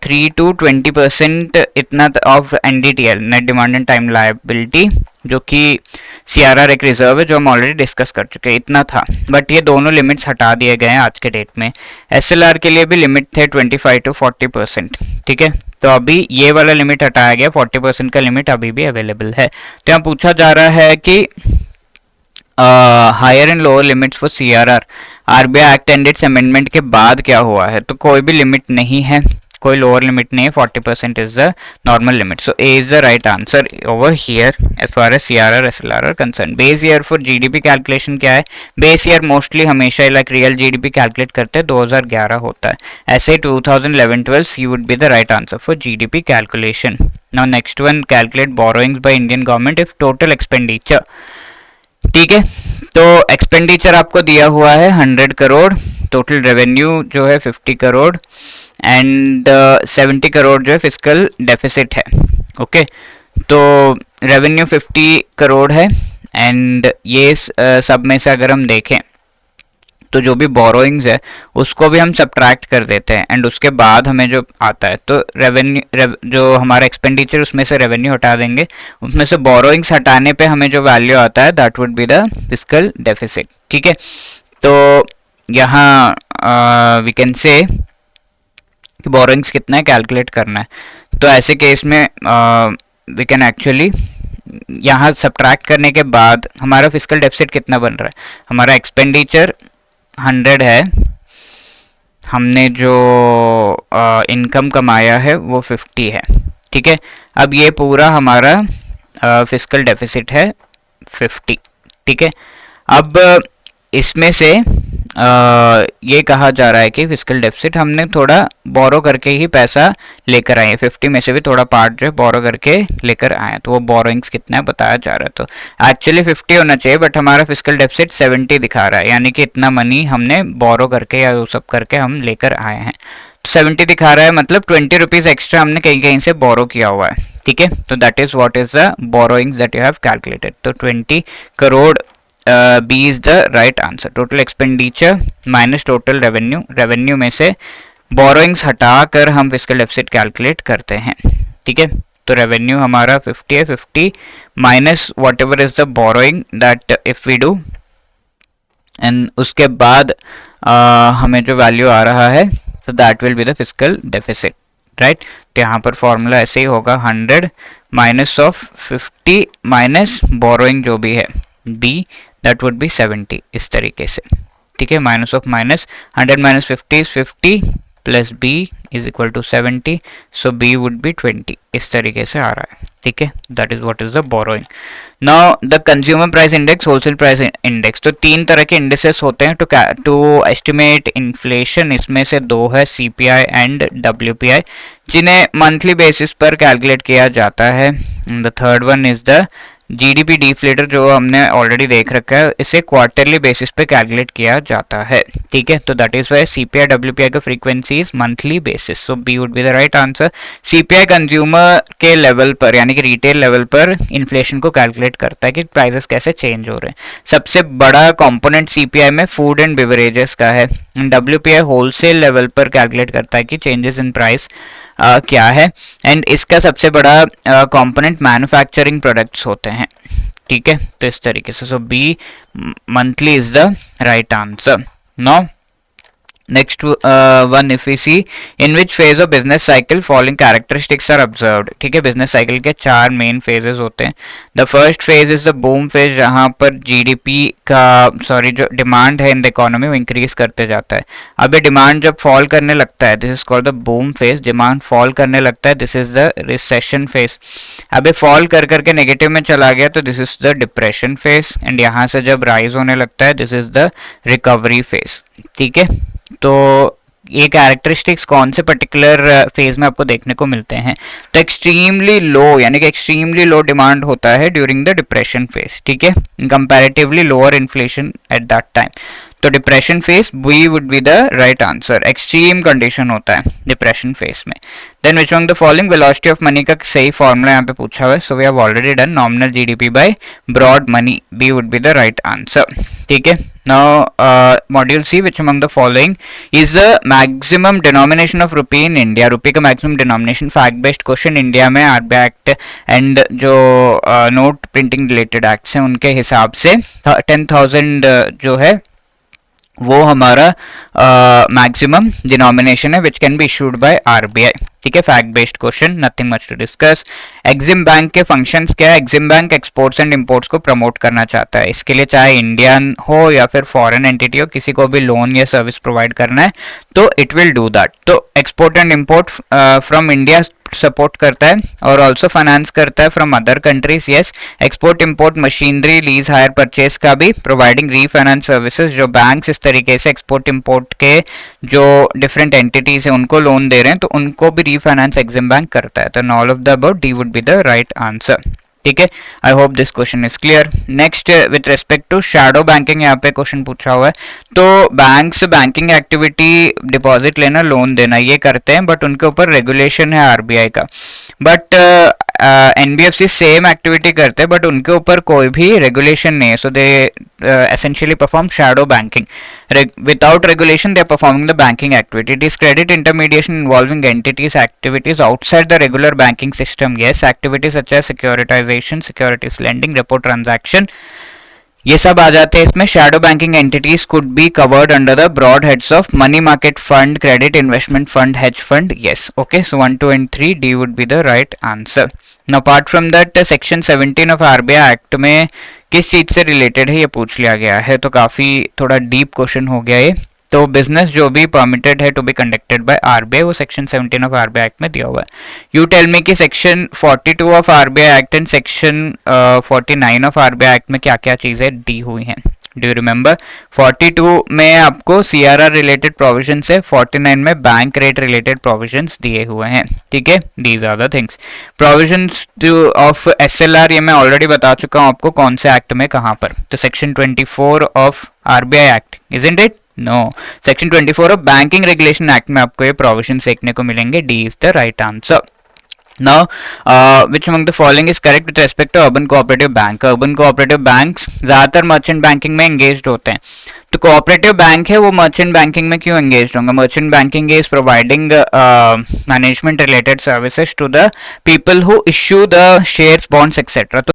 3 to 20% इतना of NDTL, net demand and time liability, जो कि सीआरआर एक रिजर्व है जो हम ऑलरेडी डिस्कस कर चुके हैं, इतना था, बट ये दोनों लिमिट्स हटा दिए गए हैं आज के डेट में। एसएलआर के लिए भी लिमिट थे 25 to 40%, ठीक है, तो अभी ये वाला लिमिट हटाया गया, 40% का लिमिट अभी भी अवेलेबल है। तो यहाँ पूछा जा रहा है कि higher and lower limits for CRR, RBI act and its amendment के बाद क्या हुआ है, तो कोई भी लिमिट नहीं है, कोई लोअर लिमिट नहीं है, 40% is the normal limit, so A is the right answer over here as far as CRR SLR are concern. Base year for GDP calculation क्या है, बेस ईयर मोस्टली हमेशा लाइक रियल जीडीपी कैलकुलेट करते हैं 2011 होता है, ऐसे 2011-12 C would be the right answer for GDP calculation. Now next one, calculate borrowings by Indian government if total expenditure, ठीक है, तो एक्सपेंडिचर आपको दिया हुआ है 100 करोड़, टोटल रेवेन्यू जो है 50 करोड़ एंड 70 करोड़ जो है फिस्कल डेफिसिट है। ओके, तो रेवेन्यू 50 करोड़ है एंड ये सब में से अगर हम देखें तो जो भी बोरोइंग्स है उसको भी हम सब्ट्रैक्ट कर देते हैं एंड उसके बाद हमें जो आता है तो जो हमारा एक्सपेंडिचर उसमें से रेवेन्यू हटा देंगे, उसमें से बोरोइंग्स हटाने पे हमें जो वैल्यू आता है that would be the fiscal deficit. ठीक है, तो यहाँ वी कैन से कि बोरोइंग्स कितना है कैलकुलेट करना है, तो ऐसे केस में वी कैन एक्चुअली यहाँ सब्ट्रैक्ट करने के बाद हमारा फिस्कल डेफिसिट कितना बन रहा है, हमारा एक्सपेंडिचर 100 है, हमने जो इनकम कमाया है वो 50 है। ठीक है, अब ये पूरा हमारा फिस्कल डेफिसिट है 50। ठीक है, अब इसमें से ये कहा जा रहा है कि फिस्कल डेफिसिट हमने थोड़ा बोरो करके ही पैसा लेकर आए, 50 में से भी थोड़ा पार्ट जो है बोरो करके लेकर आए, तो वो बोरोइंग्स कितना है बताया जा रहा है। तो एक्चुअली 50 होना चाहिए बट हमारा फिस्कल डेफिसिट 70 दिखा रहा है, यानी कि इतना मनी हमने बोरो करके या वो सब करके हम लेकर आए हैं। तो 70 दिखा रहा है, मतलब 20 रुपीज़ एक्स्ट्रा हमने कहीं कहीं से बोरो किया हुआ है। ठीक है, तो that is what is the borrowings that you have calculated. तो 20 crore B is the right answer। Total expenditure minus total revenue, revenue में से बोरोइंग्स हटा कर हम फिस्कल डेफिसिट कैलकुलेट करते हैं। ठीक है, तो रेवेन्यू हमारा 50 है, 50 minus whatever is the borrowing that if we do and उसके बाद हमें जो वैल्यू आ रहा है तो that will be the fiscal deficit. Right, तो यहाँ पर फॉर्मूला ऐसे ही होगा 100 माइनस ऑफ 50 माइनस बोरोइंग जो भी है B that would be 70 इस तरीके से। ठीक है, minus of minus 100 minus 50 is 50 plus B is equal to 70, so B would be 20 इस तरीके से आ रहा है। ठीक है, that is what is the borrowing। Now the consumer price index, wholesale price index, तो तीन तरह के इंडेक्सेस होते हैं टू एस्टिमेट इन्फ्लेशन, इसमें से दो है CPI एंड WPI जिन्हें मंथली बेसिस पर कैलकुलेट किया जाता है। The third one is the GDP deflator जो हमने ऑलरेडी देख रखा है, इसे क्वार्टरली बेसिस पे कैलकुलेट किया जाता है। ठीक है, तो that is why CPI WPI का frequency is monthly basis, so B would be the right answer. CPI consumer के लेवल पर यानी कि रिटेल लेवल पर इन्फ्लेशन को कैलकुलेट करता है कि प्राइसेस कैसे चेंज हो रहे हैं। सबसे बड़ा कंपोनेंट सीपीआई में फूड एंड बेवरेजेस का है। डब्ल्यूपीआई होलसेल लेवल पर कैलकुलेट करता है कि चेंजेस इन प्राइस क्या है, एंड इसका सबसे बड़ा कंपोनेंट मैन्युफैक्चरिंग प्रोडक्ट्स होते हैं। ठीक है, तो इस तरीके से so B monthly is the right answer. No next one if we see in which phase of business cycle following characteristics are observed. ठीक है, बिजनेस साइकिल के चार मेन फेजेस होते हैं। The first phase is the boom phase, जहां पर GDP का जो डिमांड है इन द इकोनॉमी वो इंक्रीज करते जाता है। अब ये डिमांड जब फॉल करने लगता है, this is called the boom phase. Demand fall करने लगता है, this is the recession phase. अब ये फॉल कर करके नेगेटिव में चला गया तो this is the depression phase, and यहाँ से जब राइज होने लगता है this is the recovery phase. ठीक है, तो ये कैरेक्टरिस्टिक्स कौन से पर्टिकुलर फेज में आपको देखने को मिलते हैं, तो एक्सट्रीमली लो यानी कि एक्सट्रीमली लो डिमांड होता है ड्यूरिंग द डिप्रेशन फेज। ठीक है, comparatively lower inflation at that time, तो depression phase B would be the right answer. Extreme condition होता है डिप्रेशन फेज में। Then which among the following, velocity of money का सही फॉर्मूला यहाँ पे पूछा हुआ है, so we have already done nominal GDP by broad money, B would be the right answer. ठीक है, now module C, which among the following is the maximum denomination of rupee in India. Rupee का maximum denomination, fact based question. India में RBI act and जो note printing related acts हैं उनके हिसाब से 10,000 जो है वो हमारा मैक्सिमम डिनोमिनेशन है which can be issued by RBI. ठीक है, fact based question, nothing much to discuss. EXIM bank के फंक्शंस क्या है? EXIM bank exports and imports को प्रमोट करना चाहता है। इसके लिए चाहे इंडियन हो या फिर फॉरेन एंटिटी हो, किसी को भी लोन या सर्विस प्रोवाइड करना है तो इट विल डू दैट। तो export and import from India support करता है और ऑल्सो फाइनेंस करता है from other countries. Yes, export import machinery lease hire purchase का भी प्रोवाइडिंग रीफाइनेंस सर्विसेज। जो बैंक्स इस तरीके से एक्सपोर्ट इंपोर्ट के जो डिफरेंट एंटिटीज हैं उनको लोन दे रहे हैं तो उनको भी रीफाइनेंस एग्जिम बैंक करता है। तो all of the above D would be the right answer. ठीक है, I hope this question is clear. Next with respect to shadow banking, यहाँ पे क्वेश्चन पूछा हुआ है। तो बैंक्स बैंकिंग एक्टिविटी, डिपॉजिट लेना, लोन देना, ये करते हैं, बट उनके ऊपर रेगुलेशन है आरबीआई का। बट एनबीएफसी सेम एक्टिविटी करते हैं, बट उनके ऊपर कोई भी रेगुलेशन नहीं है, सो दे essentially perform shadow banking. Without regulation, they are performing the banking activity. It is credit intermediation involving entities activities outside the regular banking system. Yes, activities such as securitization, securities lending, repo transaction, ये सब आ जाते हैं इसमें। Shadow banking entities could be covered under the broad heads of money market fund, credit investment fund, hedge fund. Yes, okay, so 1, 2 and 3 D would be the right answer. Now apart from that, section 17 of RBI act में किस चीज से related है ये पूछ लिया गया है, तो काफी थोड़ा डीप क्वेश्चन हो गया ये। तो बिजनेस जो भी परमिटेड है to be conducted by RBI, वो सेक्शन 17 ऑफ आरबीआई एक्ट में दिया हुआ है। यू टेल मी कि section 42 of RBI act and section 49 of RBI act में क्या क्या चीजें दी हुई हैं। Do you remember? 42 में आपको सीआरआर रिलेटेड प्रोविजंस है, 49 में बैंक रेट रिलेटेड प्रोविजंस दिए हुए हैं। ठीक है, these are the things. Provisions of SLR ये मैं ऑलरेडी बता चुका हूं आपको कौन से एक्ट में कहां पर। तो section 24 of RBI act, isn't it? No, section 24 of banking regulation act में आपको ये प्रोविजन देखने को मिलेंगे। D is the right answer. Now, which among the following is correct with respect to urban cooperative bank? Urban cooperative banks ज़्यादातर merchant banking में engaged होते हैं। तो कोऑपरेटिव बैंक है वो मर्चेंट बैंकिंग में क्यों एंगेज्ड होंगे? Merchant banking is providing management related services to the people who issue the shares, bonds etcetera. तो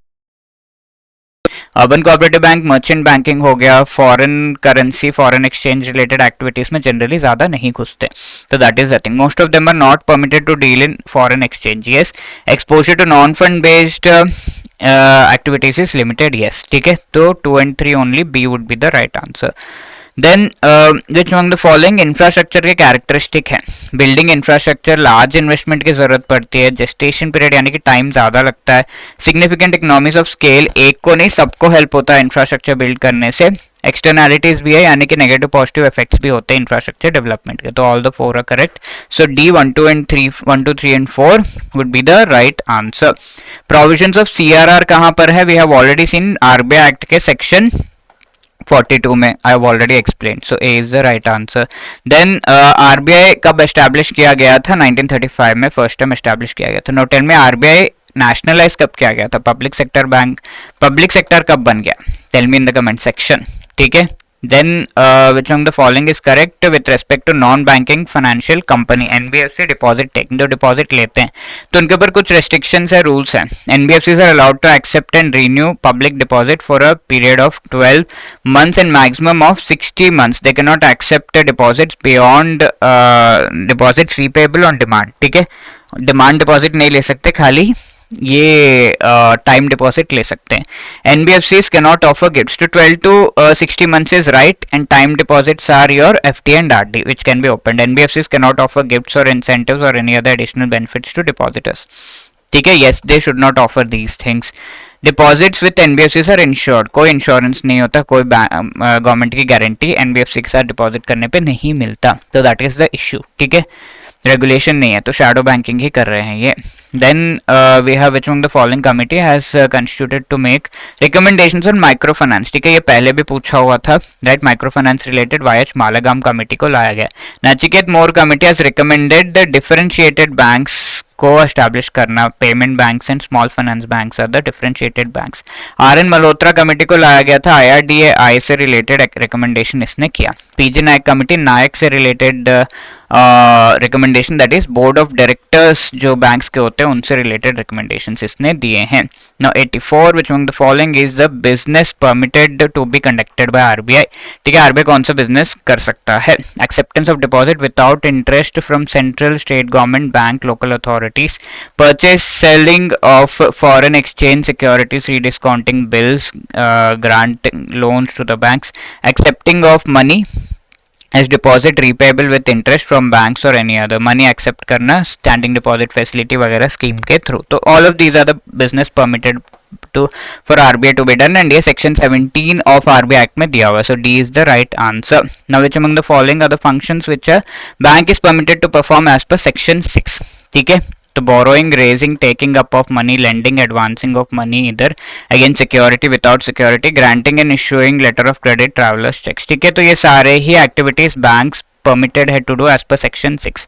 urban cooperative bank merchant banking हो गया, foreign currency, foreign exchange related activities में generally ज्यादा नहीं घुसते। तो that is the thing, most of them are not permitted to deal in foreign exchange. Yes, exposure to non fund based activities is limited. Yes, ठीक है, तो 2 and 3 only, B would be the right answer. Then which among the following infrastructure के characteristic है? Building infrastructure, large investment की जरूरत पड़ती है, gestation period यानी कि टाइम ज्यादा लगता है, सिग्निफिकेंट इकोनॉमीज ऑफ स्केल, एक को नहीं सबको हेल्प होता है इंफ्रास्ट्रक्चर बिल्ड करने से, एक्सटर्नैलिटीज भी है यानी कि नेगेटिव पॉजिटिव इफेक्ट्स भी होते हैं इंफ्रास्ट्रक्चर डेवलपमेंट के। तो all the 4 are correct, so D 1, 2 and 3 and 4 would be the right answer. Provisions of CRR कहां पर है? We have already seen RBI act के सेक्शन 42 में, I have already explained, so A is the right answer. Then RBI कब establish किया गया था? 1935 में फर्स्ट टाइम एस्टैब्लिश किया गया था। नौ 10 में RBI नेशनलाइज कब किया गया था? Public sector bank, public sector कब बन गया? Tell me in the comment section. ठीक है, then which among the following is correct with respect to non banking financial company? NBFC deposit taking, जो डिपॉजिट लेते हैं तो उनके ऊपर कुछ रेस्ट्रिक्शंस है, रूल्स हैं। NBFCs are allowed to accept and renew public deposit for a period of 12 months and maximum of 60 months. They cannot accept deposits beyond deposits repayable on demand. ठीक है, डिमांड डिपॉजिट नहीं ले सकते, खाली ये time deposit ले सकते हैं। NBFCs cannot offer gifts to 12 to 60 months is right, and time deposits are your FD and RD which can be opened. NBFCs cannot offer gifts or incentives or any other additional benefits to depositors. ठीक है, yes, they should not offer these things. Deposits with NBFCs are insured, कोई insurance नहीं होता, कोई government की guarantee NBFC के साथ deposit करने पे नहीं मिलता। तो दैट इज द इशू। ठीक है, रेगुलेशन नहीं है तो शैडो बैंकिंग ही कर रहे हैं ये। Then we have which among the following committee has constituted to make recommendations on micro finance. ठीक है, ये पहले भी पूछा हुआ था, right? Micro finance related YH Malegam committee को लाया गया। Nachiket Mor committee has recommended the differentiated banks को एस्टैब्लिश करना। Payment banks and small finance banks are the differentiated banks. RN Malhotra committee को लाया गया था, IRDAI से रिलेटेड रिकमेंडेशन इसने किया। PG नायक कमेटी, नायक से related recommendation, that is board of directors जो बैंक्स के होते हैं उनसे रिलेटेड रिकमेंडेशंस इसने दिए हैं। Now 84 which among the following is the business permitted to be conducted by RBI। ठीक है, RBI कौन सा बिजनेस कर सकता है? Acceptance of deposit without interest from central, state government, bank, local authorities, purchase selling of foreign exchange securities, rediscounting bills, granting loans to the banks, accepting of money as deposit repayable with interest from banks or any other, money accept करना, standing deposit facility वगैरह scheme के through. तो all of these are the business permitted to for RBI to be done, and ये section 17 of RBI Act में दिया हुआ है। So D is the right answer. Now which among the following are the functions which a bank is permitted to perform as per section 6? ठीक है, तो borrowing, raising, taking up of money, lending, advancing of money इधर again security, without security, granting and issuing letter of credit, travellers cheques. ठीक है, तो ये सारे ही एक्टिविटीज बैंक्स permitted है to do as per section 6।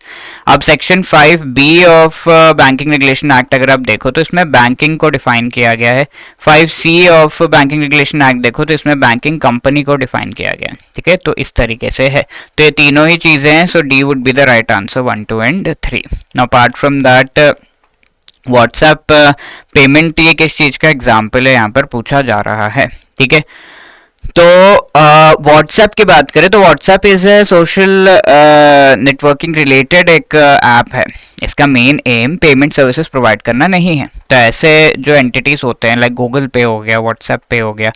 अब section 5B of banking regulation act अगर आप देखो तो इसमें बैंकिंग को डिफाइन किया गया है। 5C of banking regulation act देखो तो इसमें बैंकिंग कंपनी को डिफाइन किया गया है। ठीक है, तो इस तरीके से है, तो ये तीनों ही चीजें हैं। So D would be the right answer 1, 2 and 3। Now apart from that WhatsApp payment, ये किस चीज का एग्जाम्पल है यहाँ पर पूछा जा रहा है। ठीक है, तो व्हाट्सएप की बात करें तो WhatsApp is a social networking related एक ऐप है। इसका main M payment services provide करना नहीं है। तो ऐसे जो एंटिटीज होते हैं लाइक गूगल पे हो गया, व्हाट्सएप पे हो गया,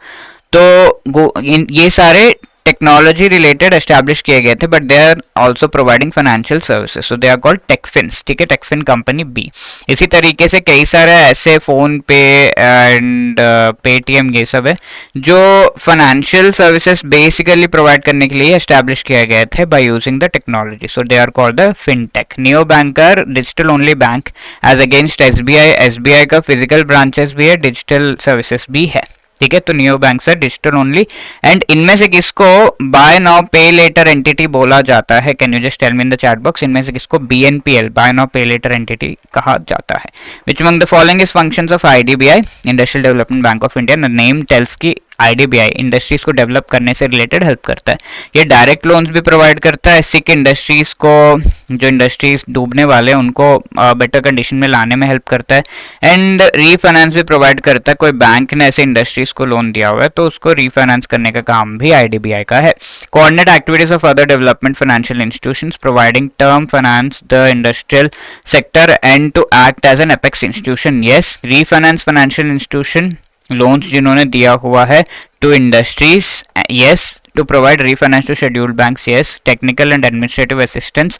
तो ये सारे टेक्नोलॉजी रिलेटेड एस्टैब्लिश किए गए थे, but they are also providing financial services, so they are called techfins. ठीक है, टेकफिन कंपनी बी। इसी तरीके से कई सारे ऐसे फोन पे एंड पेटीएम ये सब है जो फाइनेंशियल सर्विसेज बेसिकली प्रोवाइड करने के लिए एस्टैब्लिश किए गए थे by using the technology, so they are called the fintech. Neo banker digital only bank as against SBI. SBI का फिजिकल ब्रांचेस भी है, डिजिटल सर्विसेज भी है। ठीक है, तो नियो बैंक है डिजिटल ओनली। एंड इनमें से किसको buy now pay later entity बोला जाता है? Can you just tell me in the chat box, इनमें से किसको BNPL buy now pay later entity कहा जाता है? Which among the following is functions of IDBI, industrial development bank of India? Name tells की आईडीबीआई इंडस्ट्रीज को develop करने से रिलेटेड हेल्प करता है। ये डायरेक्ट लोन्स भी प्रोवाइड करता है सिक इंडस्ट्रीज को, जो इंडस्ट्रीज डूबने वाले हैं उनको बेटर कंडीशन में लाने में हेल्प करता है। एंड रीफाइनेंस भी प्रोवाइड करता है। कोई बैंक ने ऐसे इंडस्ट्रीज को लोन दिया हुआ है तो उसको रीफाइनेंस करने का काम भी आईडीबीआई का है। Coordinate activities of other development financial institutions providing term finance the industrial sector and to act as an apex institution. Yes, refinance financial institution loans जिन्होंने दिया हुआ है to industries, yes, to provide refinance to scheduled banks, yes, technical and administrative assistance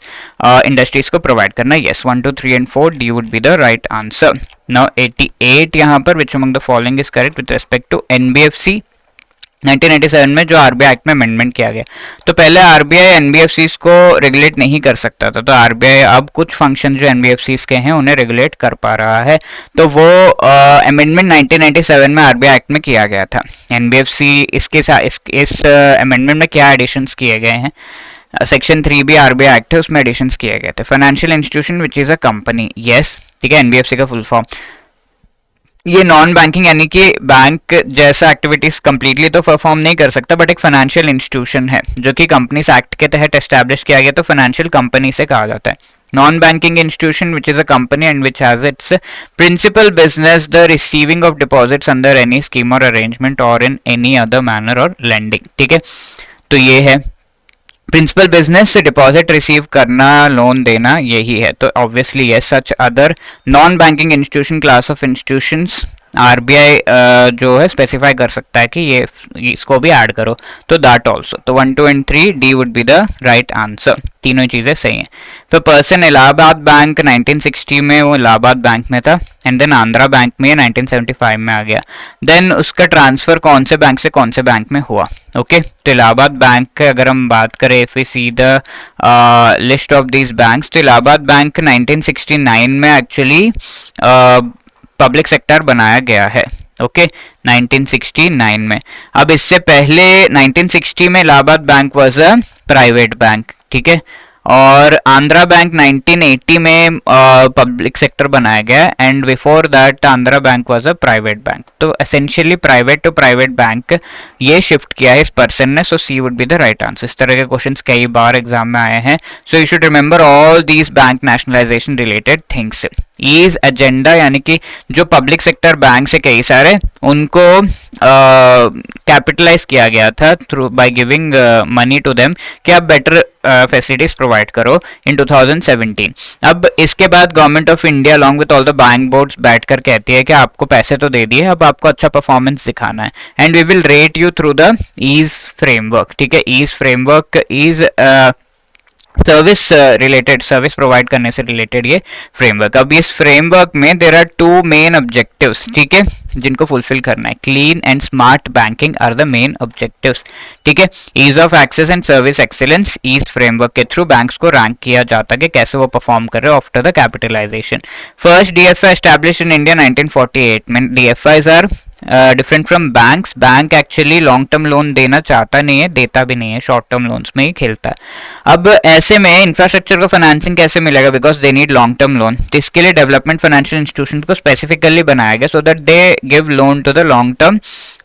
industries को provide करना, yes. 1, 2, 3 and 4 D would be the right answer. Now 88 यहाँ पर which among the following is correct with respect to NBFC 1997 में जो RBI act में amendment किया गया। तो पहले आरबीआई एनबीएफसीज को रेगुलेट नहीं कर सकता था, तो आरबीआई अब कुछ फंक्शन जो एनबीएफसीज के हैं उन्हें रेगुलेट कर पा रहा है। तो वो अमेंडमेंट 1997 में आरबीआई एक्ट में किया गया था। एनबीएफसी इसके साथ इस अमेंडमेंट में क्या एडिशंस किए गए हैं? सेक्शन 3B आरबीआई एक्ट है, उसमें एडिशंस किए गए थे। Financial institution which is a company, yes, ठीक है, एनबीएफसी का फुल फॉर्म। ये नॉन बैंकिंग यानी कि बैंक जैसा एक्टिविटीज कंप्लीटली तो परफॉर्म नहीं कर सकता, बट एक फाइनेंशियल इंस्टीट्यूशन है जो कि कंपनीज एक्ट के तहत एस्टैब्लिश किया गया, तो फाइनेंशियल कंपनी से कहा जाता है। Non banking institution which is a company and which has its principal business the receiving of deposits under any scheme और अरेंजमेंट और इन एनी अदर मैनर और लेंडिंग। ठीक है, तो ये है प्रिंसिपल बिजनेस से डिपॉजिट रिसीव करना, लोन देना, यही है। तो obviously yes, such other non banking institution class of institutions RBI जो है स्पेसिफाई कर सकता है कि ये इसको भी ऐड करो, तो दैट ऑल्सो। तो 1, 2 and 3 D would be the right answer. तीनों चीजें सही हैं। तो पर्सन इलाहाबाद बैंक 1960 में वो इलाहाबाद बैंक में था, एंड देन आंध्रा बैंक में 1975 में आ गया। देन उसका ट्रांसफर कौन से बैंक से कौन से बैंक में हुआ? ओके, तो इलाहाबाद बैंक अगर हम बात करें, if we see the list of these banks, तो इलाहाबाद बैंक 1969 में एक्चुअली पब्लिक सेक्टर बनाया गया है। ओके, 1969 में। अब इससे पहले 1960 में Allahabad bank was a private bank, ठीक है, और आंध्रा बैंक 1980 में पब्लिक सेक्टर बनाया गया, and before that Andhra bank was a private bank. तो essentially private to private bank ये शिफ्ट किया है इस पर्सन ने, so C would be the right answer. इस तरह के क्वेश्चंस कई बार एग्जाम में आए हैं, so you should remember all these bank nationalization related things. EASE agenda यानी कि जो पब्लिक सेक्टर बैंक से कई सारे उनको कैपिटलाइज किया गया था through by giving money to them कि आप बेटर फैसिलिटीज प्रोवाइड करो इन 2017। अब इसके बाद government of India along with all the bank boards बैठकर कहती है कि आपको पैसे तो दे दिए, अब आपको अच्छा परफॉर्मेंस दिखाना है, and we will rate you through the EASE framework. ठीक है, EASE framework is service related, service provide करने से रिलेटेड ये फ्रेमवर्क। अब इस फ्रेमवर्क में there are two main objectives, ठीक है, जिनको फुलफिल करना है। Clean and smart banking are the main objectives, ठीक है। Ease of access and service excellence, इस फ्रेमवर्क के थ्रू बैंक्स को रैंक किया जाता है कि कैसे वो परफॉर्म कर रहे हैं after the capitalisation. First DFI established in India 1948 में। DFIs are different from banks. Bank actually long term loan देना चाहता नहीं है, देता भी नहीं है, शॉर्ट टर्म लोन्स में ही खेलता है। अब ऐसे में इंफ्रास्ट्रक्चर को फाइनेंसिंग कैसे मिलेगा, because they need long term loan. तो इसके लिए डेवलपमेंट फाइनेंशियल इंस्टीट्यूशन को स्पेसिफिकली बनाया गया so that they give loan to the long term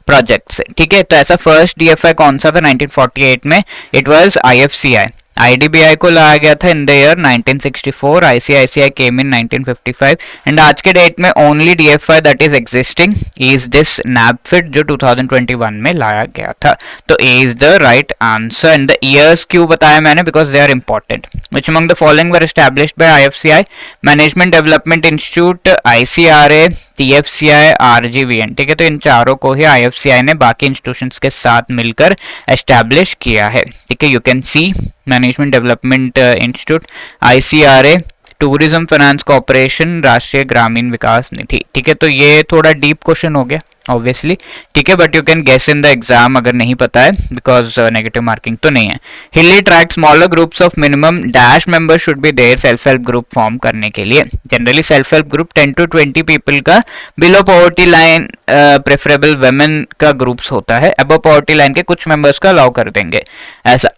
projects, ठीक है। तो ऐसा फर्स्ट डीएफआई कौन सा था 1948 में? It was IFCI. आईडीबीआई को लाया गया था in the year 1964, ICICI came in 1955 and आज के डेट में only DFI that is existing is this NaBFID जो 2021 में लाया गया था। तो A is the right answer. And the years क्यों बताया मैंने? Because they are important. Which among the following were established by IFCI? Management development institute, ICRA, TFCI, RGVN, ठीक है। तो इन चारों को ही आईएफसीआई ने बाकी इंस्टीट्यूशंस के साथ मिलकर एस्टैब्लिश किया है, ठीक है। You can C management development institute, ICRA, tourism finance corporation, राष्ट्रीय ग्रामीण विकास निधि, ठीक है। तो ये थोड़ा डीप क्वेश्चन हो गया ऑब्वियसली, ठीक है, but you can guess in the exam अगर नहीं पता है, बिकॉज नेगेटिव मार्किंग तो नहीं है। Hilly track smaller groups of minimum dash members should be there self help group form करने के लिए। Generally self help group 10 to 20 people का, below poverty line preferable women का ग्रुप्स होता है, अबव पॉवर्टी लाइन के कुछ मेंबर्स का अलाउ कर देंगे ऐसा।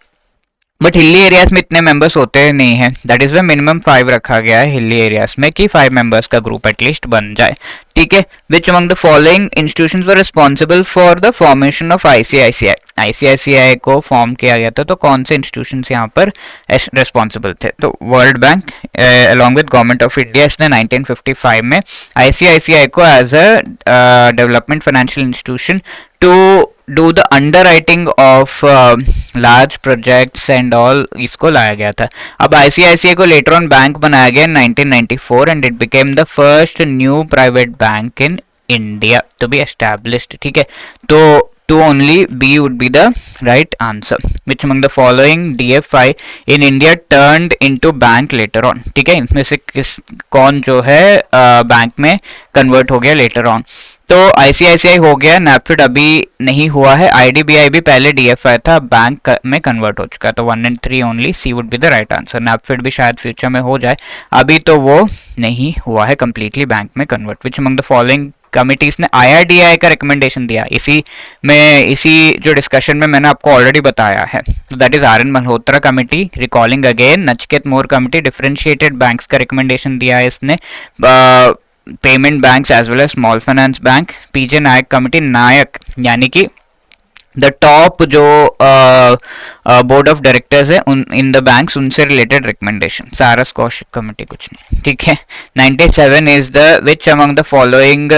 बट हिली एरियाज में इतने मेंबर्स होते नहीं है, दैट इज व मिनिमम 5 रखा गया है हिली एरियाज में कि 5 मेंबर्स का ग्रुप एटलीस्ट बन जाए, ठीक है। Which among the following institutions were responsible for the formation of ICICI? ICICI को फॉर्म किया गया था तो कौन से इंस्टीट्यूशंस यहाँ पर रिस्पॉन्सिबल थे? तो world bank along with government of India, इसने 1955 में आईसीआईसीआई को as a development financial institution to do the underwriting of large projects and all, इसको लाया गया था। अब आईसीआईसीआई को लेटर ऑन बैंक बनाया गया 1994 and it became the first new private bank in India to be established, ठीक है। तो two only B would be the right answer. Which among the following DFI in India turned into bank later on, ठीक है। इनमें से कौन जो है बैंक में कन्वर्ट हो गया लेटर ऑन? तो आईसीआईसीआई हो गया, नैपफिड अभी नहीं हुआ है, आईडीबीआई भी पहले डीएफआई था, बैंक में कन्वर्ट हो चुका है। तो 1 and 3 only, C would be the right answer. NaBFID भी शायद फ्यूचर में हो जाए, अभी तो वो नहीं हुआ है कंप्लीटली बैंक में convert. Which among the following committees ने आईआरडीआई का रिकमेंडेशन दिया? इसी जो डिस्कशन में मैंने आपको ऑलरेडी बताया है, that is R N Malhotra committee. Recalling again, Nachiket Mor committee, differentiated banks का रिकमेंडेशन दिया है इसने, payment banks as well as small finance bank. P J Nayak committee, Nayak यानी कि द टॉप जो बोर्ड ऑफ डायरेक्टर्स है उन इन द बैंक्स, उनसे related recommendation. Saras Kaushik committee कुछ नहीं, ठीक है। 97 is the which among the following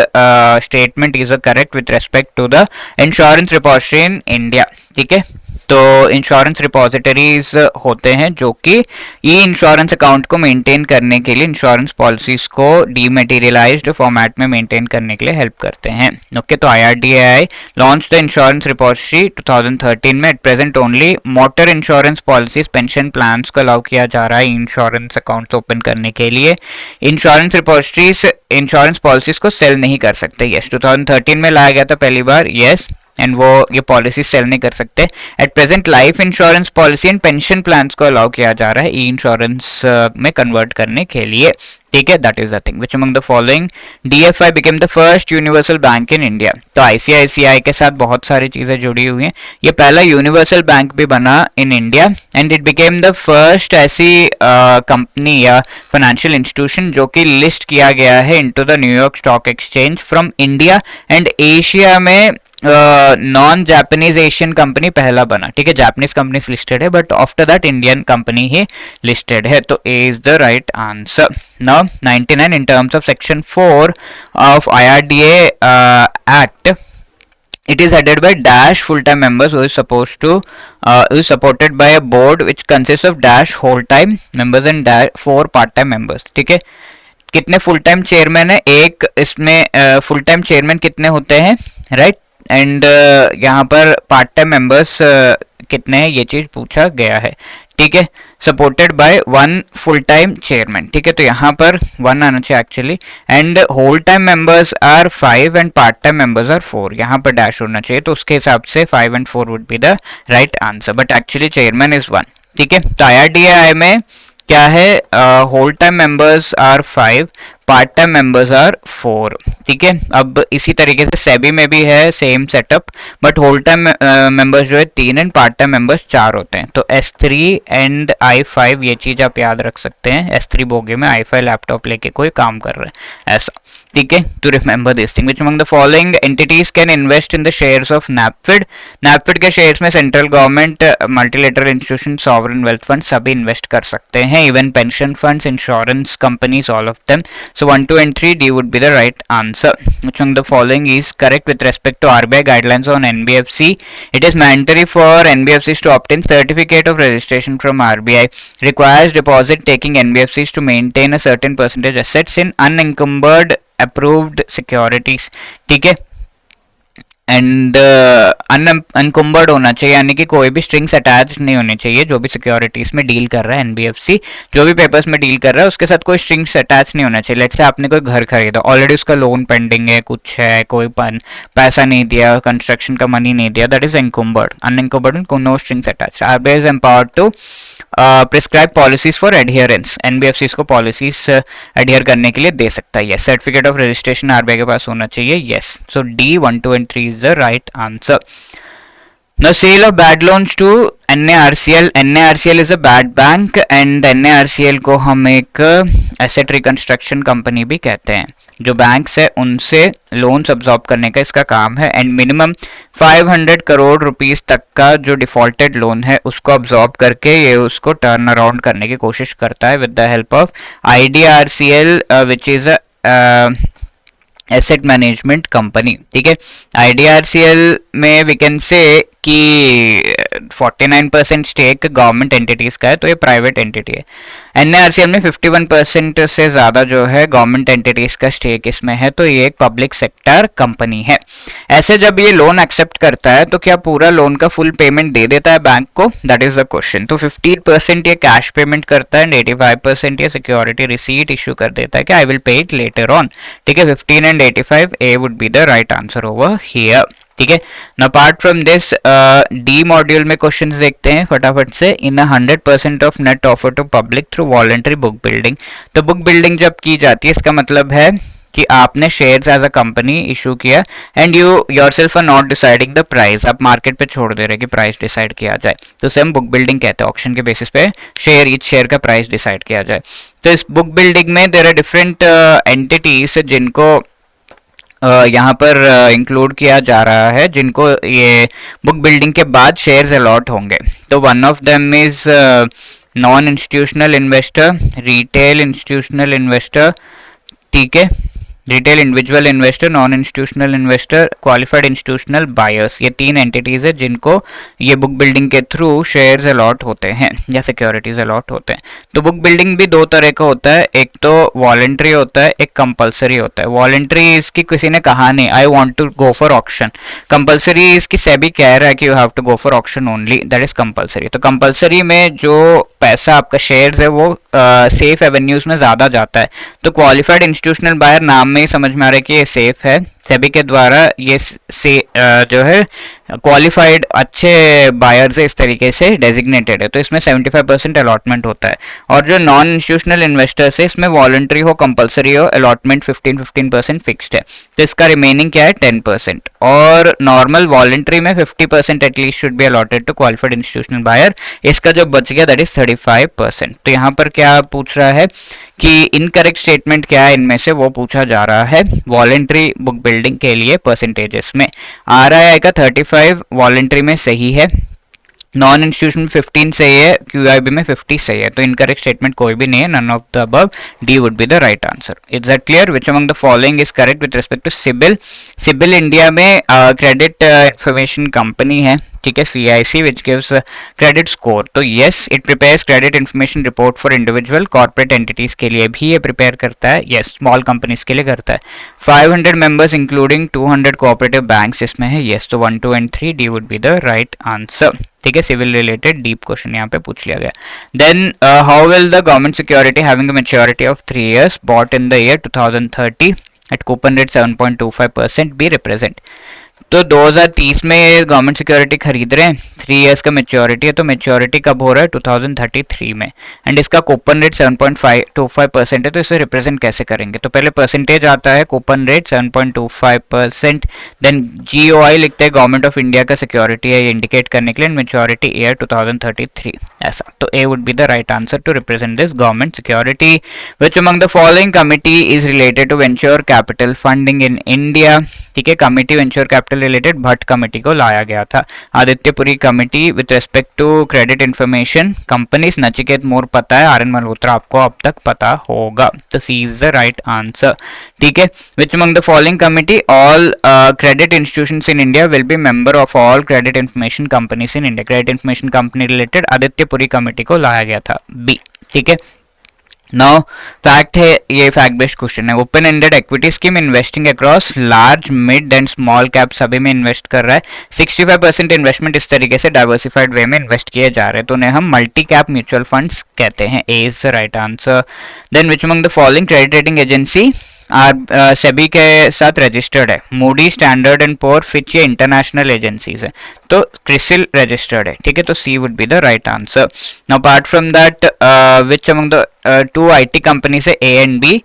statement is a correct with respect to the insurance repository in India, ठीक है। तो इंश्योरेंस रिपोजिटरीज होते हैं जो कि ई इंश्योरेंस अकाउंट को मेंटेन करने के लिए, इंश्योरेंस पॉलिसीज को डीमेटीरियलाइज्ड फॉर्मेट में मेंटेन करने के लिए हेल्प करते हैं, ओके। तो IRDI launch the insurance repository 2013 में। At present only motor insurance policies, pension plans को अलाउ किया जा रहा है इंश्योरेंस अकाउंट ओपन करने के लिए। इंश्योरेंस रिपोजिटरीज इंश्योरेंस पॉलिसीज को सेल नहीं कर सकते, यस। 2013 में लाया गया था पहली बार, यस, एंड वो ये पॉलिसी सेल नहीं कर सकते। At present life insurance policy and pension plans को अलाउ किया जा रहा है ई इंश्योरेंस में कन्वर्ट करने के लिए, ठीक है। That is the thing. Which among the following DFI became the first universal bank in India? तो आईसीआईसीआई के साथ बहुत सारी चीजें जुड़ी हुई हैं। ये पहला यूनिवर्सल बैंक भी बना in India and it became the first ऐसी कंपनी या फाइनेंशियल इंस्टीट्यूशन जो कि लिस्ट किया गया है into the New York stock exchange from India and Asia में। नॉन जापानीज एशियन कंपनी पहला बना, ठीक है। जापानीज कंपनीज लिस्टेड है but after that Indian company ही लिस्टेड है, तो A is the right answer. Now 99 in terms of section 4 of IRDA एक्ट, it is headed by dash full-time members who is supported by a board which consists of dash whole-time members and dash 4 part-time members, ठीक है। कितने full time chairman है? एक इसमें full time chairman कितने होते हैं, राइट। एंड यहाँ पर पार्ट टाइम मेंबर्स कितने हैं, ये चीज पूछा गया है, ठीक है। Supported by 1 full time chairman. ठीक है, तो यहाँ पर 1 आना चाहिए actually, and whole time members are 5 and part time members are 4, यहाँ पर डैश होना चाहिए, तो उसके हिसाब से 5 and 4 would be the right answer, but actually chairman is 1। ठीक है, तो IRDAI में क्या है, whole time members are 5, part time members are 4। ठीक है, अब इसी तरीके से सेबी में भी है same setup, but whole time members जो है 3 एंड पार्ट टाइम मेंबर्स 4 होते हैं। तो S3 एंड I5 ये चीज आप याद रख सकते हैं, S3 बोगे में I5 लैपटॉप लेके कोई काम कर रहा है ऐसा। ठीक है, to remember this thing, which among the following entities can invest in the shares of NAPFID। NAPFID के शेयर्स में central government, multilateral institution, sovereign wealth fund सभी इन्वेस्ट कर सकते हैं, even pension funds, insurance companies, all of them. So 1, 2 and 3, D would be the right answer. Which one of the following is correct with respect to RBI guidelines on NBFC? It is mandatory for NBFCs to obtain certificate of registration from RBI. Requires deposit taking NBFCs to maintain a certain percentage assets in unencumbered approved securities. ठीक है, and अनकम्बर्ड होना चाहिए, यानी कि कोई भी strings attach नहीं होनी चाहिए। जो भी सिक्योरिटीज में डील कर रहा है NBFC, जो भी पेपर्स में डील कर रहा है, उसके साथ कोई स्ट्रिंग्स अटैच नहीं होना चाहिए। लेट्स से आपने कोई घर खरीदा, ऑलरेडी उसका लोन पेंडिंग है, कुछ है, कोई पैसा नहीं दिया, कंस्ट्रक्शन का मनी नहीं दिया, that is encumbered. Unencumbered, no strings attach. RBI is empowered to prescribe policies for adherence. NBFCs को पॉलिसीज एडहियर करने के लिए दे सकता है। Yes, certificate of registration RBI के पास होना चाहिए। Yes, so D 1, 2 and 3 is the right answer. The sale of bad loans to NARCL. NARCL is a bad bank and NARCL को हम एक एसेट रिकंस्ट्रक्शन कंपनी भी कहते हैं। जो बैंक्स है उनसे लोन्स अब्सॉर्ब करने का इसका काम है, एंड मिनिमम 500 करोड़ रुपीस तक का जो डिफॉल्टेड लोन है उसको अब्सॉर्ब करके ये उसको टर्न अराउंड करने की कोशिश करता है with the help of IDRCL, which is asset management company. ठीक है, IDRCL में वी कैन से कि 49% स्टेक गवर्नमेंट एंटिटीज का है, तो ये प्राइवेट एंटिटी है। NARCL में 51% से ज्यादा जो है गवर्नमेंट एंटिटीज का स्टेक इसमें है, तो ये एक पब्लिक सेक्टर कंपनी है। ऐसे जब ये लोन एक्सेप्ट करता है तो क्या पूरा लोन का फुल पेमेंट दे देता है बैंक को, दैट इज द क्वेश्चन। तो 15% ये कैश पेमेंट करता है, 85% ये सिक्योरिटी रिसीट इशू कर देता है कि I will pay it later on. ठीक है, 15 and 85, A would be the right answer over here. ठीक है, apart from this D module में क्वेश्चंस देखते हैं फटाफट से। In 100% of net offer to public through voluntary book building. तो बुक बिल्डिंग जब की जाती है, इसका मतलब है कि आपने shares as a company issue किया and you yourself are not deciding the price, आप मार्केट पे छोड़ दे रहे कि प्राइस डिसाइड किया जाए, तो उसे हम बुक बिल्डिंग कहते हैं। ऑक्शन के बेसिस पे शेयर, ईच शेयर का प्राइस डिसाइड किया जाए। तो इस बुक बिल्डिंग में देयर आर डिफरेंट एंटिटीज जिनको यहाँ पर इंक्लूड किया जा रहा है, जिनको ये बुक बिल्डिंग के बाद शेयर्स अलॉट होंगे। तो one of them is non institutional investor, retail institutional investor, ठीक है, retail individual investor, non institutional investor, qualified institutional buyers. ये 3 एंटिटीज है जिनको ये बुक बिल्डिंग के थ्रू शेयर्स अलॉट होते हैं या सिक्योरिटीज अलॉट होते हैं। तो बुक बिल्डिंग भी 2 तरह का होता है, एक तो वॉलंटरी होता है, एक कंपलसरी होता है। वॉलंटरी इसकी किसी ने कहा नहीं I want to go for auction, compulsory इसकी सेबी कह रहा है कि you have to go for auction only, that is compulsory. तो कंपलसरी में जो पैसा आपका शेयर्स है वो सेफ एवेन्यूज में ज्यादा जाता है। तो क्वालिफाइड इंस्टीट्यूशनल बायर नाम में ही समझ में आ रहा है कि ये सेफ है, सेबी के द्वारा ये जो है क्वालिफाइड अच्छे बायर से इस तरीके से डेजिग्नेटेड है। तो इसमें 75% अलॉटमेंट होता है। और जो नॉन इंस्टीट्यूशनल इन्वेस्टर्स है, इसमें वॉलंटरी हो कंपलसरी हो, अलॉटमेंट 15% फिक्स्ड है। तो इसका रिमेनिंग क्या है 10%। और नॉर्मल वॉलंटरी में 50% at least should be allotted to qualified institutional buyer. इसका जो बच गया दैट इज 35%। तो यहाँ पर क्या पूछ रहा है कि इनकरेक्ट स्टेटमेंट क्या है इनमें से, वो पूछा जा रहा है वॉलंटरी बुक बिल्डिंग के लिए परसेंटेजेस में। RII का 35 वॉलंटरी में सही है, नॉन इंस्टीट्यूशन 15 सही है, QIB में 50 सही है। तो इनकरेक्ट स्टेटमेंट कोई भी नहीं है, none of the above, D would be the right answer. Is that clear? Which among the following is correct with respect to CIBIL? CIBIL India में क्रेडिट इंफॉर्मेशन कंपनी है, ठीक है, CIC which gives credit score. तो yes, it prepares credit information report for individual corporate entities के लिए भी ये prepare करता है, यस स्मॉल कंपनीज के लिए करता है। 500 मेंबर्स इंक्लूडिंग 200 कोऑपरेटिव बैंक्स इसमें है, यस तो 1, 2 and 3 D would be the right answer. ठीक है, सिविल रिलेटेड डीप क्वेश्चन यहाँ पे पूछ लिया गया। Then how will the government security having a maturity of 3 years bought in the year 2030 at coupon rate 7.25% be represent. तो 2030 में ये गवर्नमेंट सिक्योरिटी खरीद रहे हैं, 3 years का मेच्योरिटी है, तो मेच्योरिटी कब हो रहा है 2033 में, एंड इसका कूपन रेट 7.25% है, तो इसे रिप्रेजेंट कैसे करेंगे? तो पहले परसेंटेज आता है कूपन रेट 7.25%, देन GOI लिखते हैं, गवर्नमेंट ऑफ इंडिया का सिक्योरिटी है ये इंडिकेट करने के लिए, मेच्योरिटी ईयर 2033 ऐसा। तो A would be the right answer to represent this government security. Which among the following committee is related to venture capital funding in India? ठीक है, committee venture capital related Bhatt committee को लाया गया था। Aditya Puri committee with respect to credit information companies, Nachiket Mor पता है, RN Malhotra आपको अब तक पता होगा, तो C is the right answer. ठीक है, which among the following committee all credit institutions in India will be member of all credit information companies in India? Credit information company related Aditya Puri committee को लाया गया था, बी। ठीक है, now fact है, ये फैक्ट बेस्ड क्वेश्चन है। Open ended equity scheme investing across large mid and small cap सभी में इन्वेस्ट कर रहा है। 65% इन्वेस्टमेंट इस तरीके से डाइवर्सिफाइड वे में इन्वेस्ट किए जा रहे हैं, तो उन्हें हम मल्टी कैप म्यूचुअल फंड्स कहते हैं। A is the right answer. Then which among the following credit rating agency SEBI के साथ रजिस्टर्ड है? Moody, standard and poor, Fitch, ये इंटरनेशनल एजेंसीज है, तो क्रिसिल रजिस्टर्ड है। ठीक है, तो C would be the right answer. Now apart from that which among the 2 IT company से A एंड B?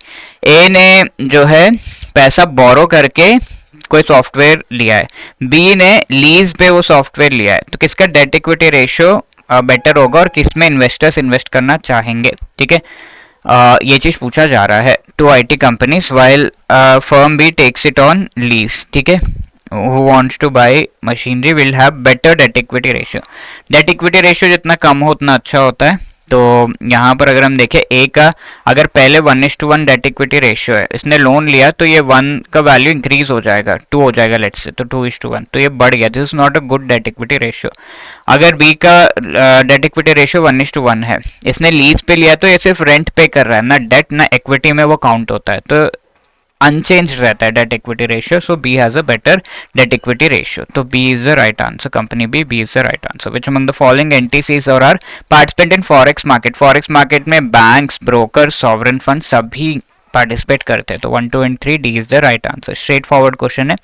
A ने जो है पैसा बोरो करके कोई सॉफ्टवेयर लिया है, B ने लीज पे वो सॉफ्टवेयर लिया है, तो किसका डेट इक्विटी रेशियो बेटर होगा और किसमें इन्वेस्टर्स इन्वेस्ट करना चाहेंगे? ठीक है, ये चीज पूछा जा रहा है। 2 IT companies while firm B takes it on lease, ठीक है, who wants to buy machinery will have better debt equity ratio। debt equity ratio जितना कम हो उतना अच्छा होता है, तो यहाँ पर अगर हम देखें A का अगर पहले 1:1 डेट इक्विटी रेशियो है, इसने लोन लिया तो ये 1 का वैल्यू इंक्रीज हो जाएगा, 2 हो जाएगा लेट्स से, तो 2:1, तो ये बढ़ गया, this is not a good date equity ratio. अगर B का डेट इक्विटी रेशियो 1:1 है, इसने लीज पे लिया तो ये सिर्फ रेंट पे कर रहा है, ना डेट ना इक्विटी में वो काउंट होता है, तो अनचेंज रहता है debt equity ratio, so B has a better debt equity ratio, तो B is the right answer. Company B is the right answer. Which among the following entities और are participant in forex market? Forex market में banks, broker, sovereign fund सभी participate करते हैं, तो 1, 2 and 3 D is the right answer. Straight forward question है।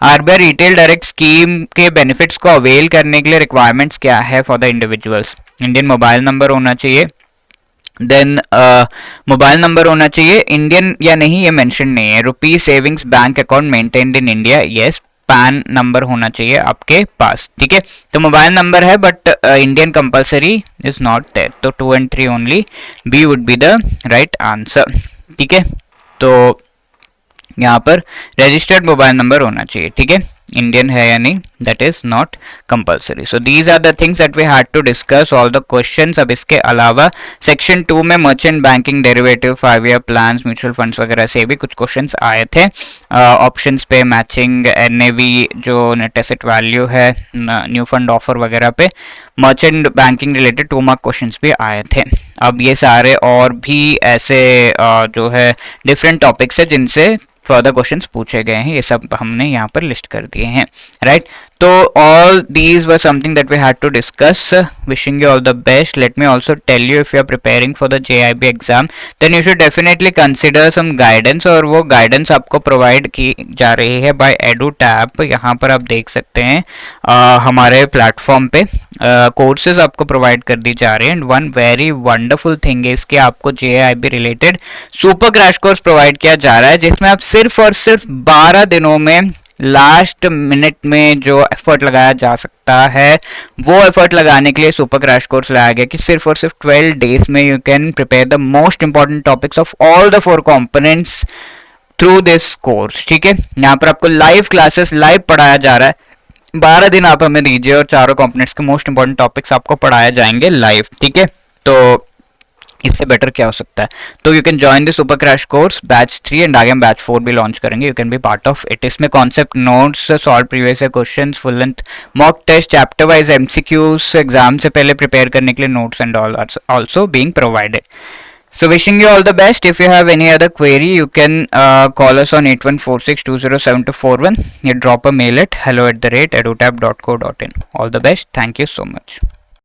RBI retail direct scheme के benefits को avail करने के लिए रिक्वायरमेंट्स क्या है for the individuals? Indian mobile number होना चाहिए, देन मोबाइल नंबर होना चाहिए, इंडियन या नहीं ये मेंशन नहीं है, rupee savings bank account maintained in India, yes, PAN number होना चाहिए आपके पास। ठीक है, तो मोबाइल नंबर है but Indian compulsory is not there, तो 2 and 3 only, B would be the right answer. ठीक है, तो यहाँ पर रजिस्टर्ड मोबाइल नंबर होना चाहिए। ठीक है, इंडियन है या नहीं that is not compulsory. So these are the things that we had to discuss, all the questions. अब इसके अलावा सेक्शन 2 में merchant banking, derivative, 5 year plans, mutual funds वगैरह से भी कुछ क्वेश्चंस आए थे। ऑप्शंस पे मैचिंग, NAV जो नेट एसेट वैल्यू है, न्यू फंड ऑफर वगैरह पे merchant banking related 2 mark questions भी आए थे। अब ये सारे और भी ऐसे जो है डिफरेंट टॉपिक्स है जिनसे फर्दर क्वेश्चंस पूछे गए हैं, ये सब हमने यहाँ पर लिस्ट कर दिए हैं, राइट। तो all these were something that we had to discuss. Wishing you all the best. Let me also tell you if you are preparing for the JIB exam then you should definitely consider some guidance, और वो guidance आपको provide की जा रही है bye EduTap। यहाँ पर आप देख सकते हैं हमारे प्लेटफॉर्म पे कोर्सेज आपको प्रोवाइड कर दी जा रही है, and one very wonderful thing is कि आपको JIB related super crash course provide किया जा रहा है, जिसमें आप सिर्फ और सिर्फ 12 दिनों में लास्ट मिनट में जो एफर्ट लगाया जा सकता है वो एफर्ट लगाने के लिए सुपर क्रैश कोर्स लाया गया कि सिर्फ और सिर्फ 12 डेज में you can prepare the most important topics of all the 4 components through this course. ठीक है, यहाँ पर आपको लाइव क्लासेस लाइव पढ़ाया जा रहा है। 12 दिन आप हमें दीजिए और चारों कंपोनेंट्स के मोस्ट इंपॉर्टेंट टॉपिक्स आपको पढ़ाए जाएंगे लाइव। ठीक है, तो इससे बेटर क्या हो सकता है। तो you can join the super crash course batch 3 and आगे हम बैच 4 भी लॉन्च करेंगे, you can be part of it. इसमें concept notes, solve previous year questions, full length mock test, chapter wise MCQs, exam से पहले prepare करने के लिए notes and all are also being provided. So wishing you all the best. If you have any other query, you can call us on 8146207241. You drop a mail at hello@edutab.co.in. All the best. Thank you so much.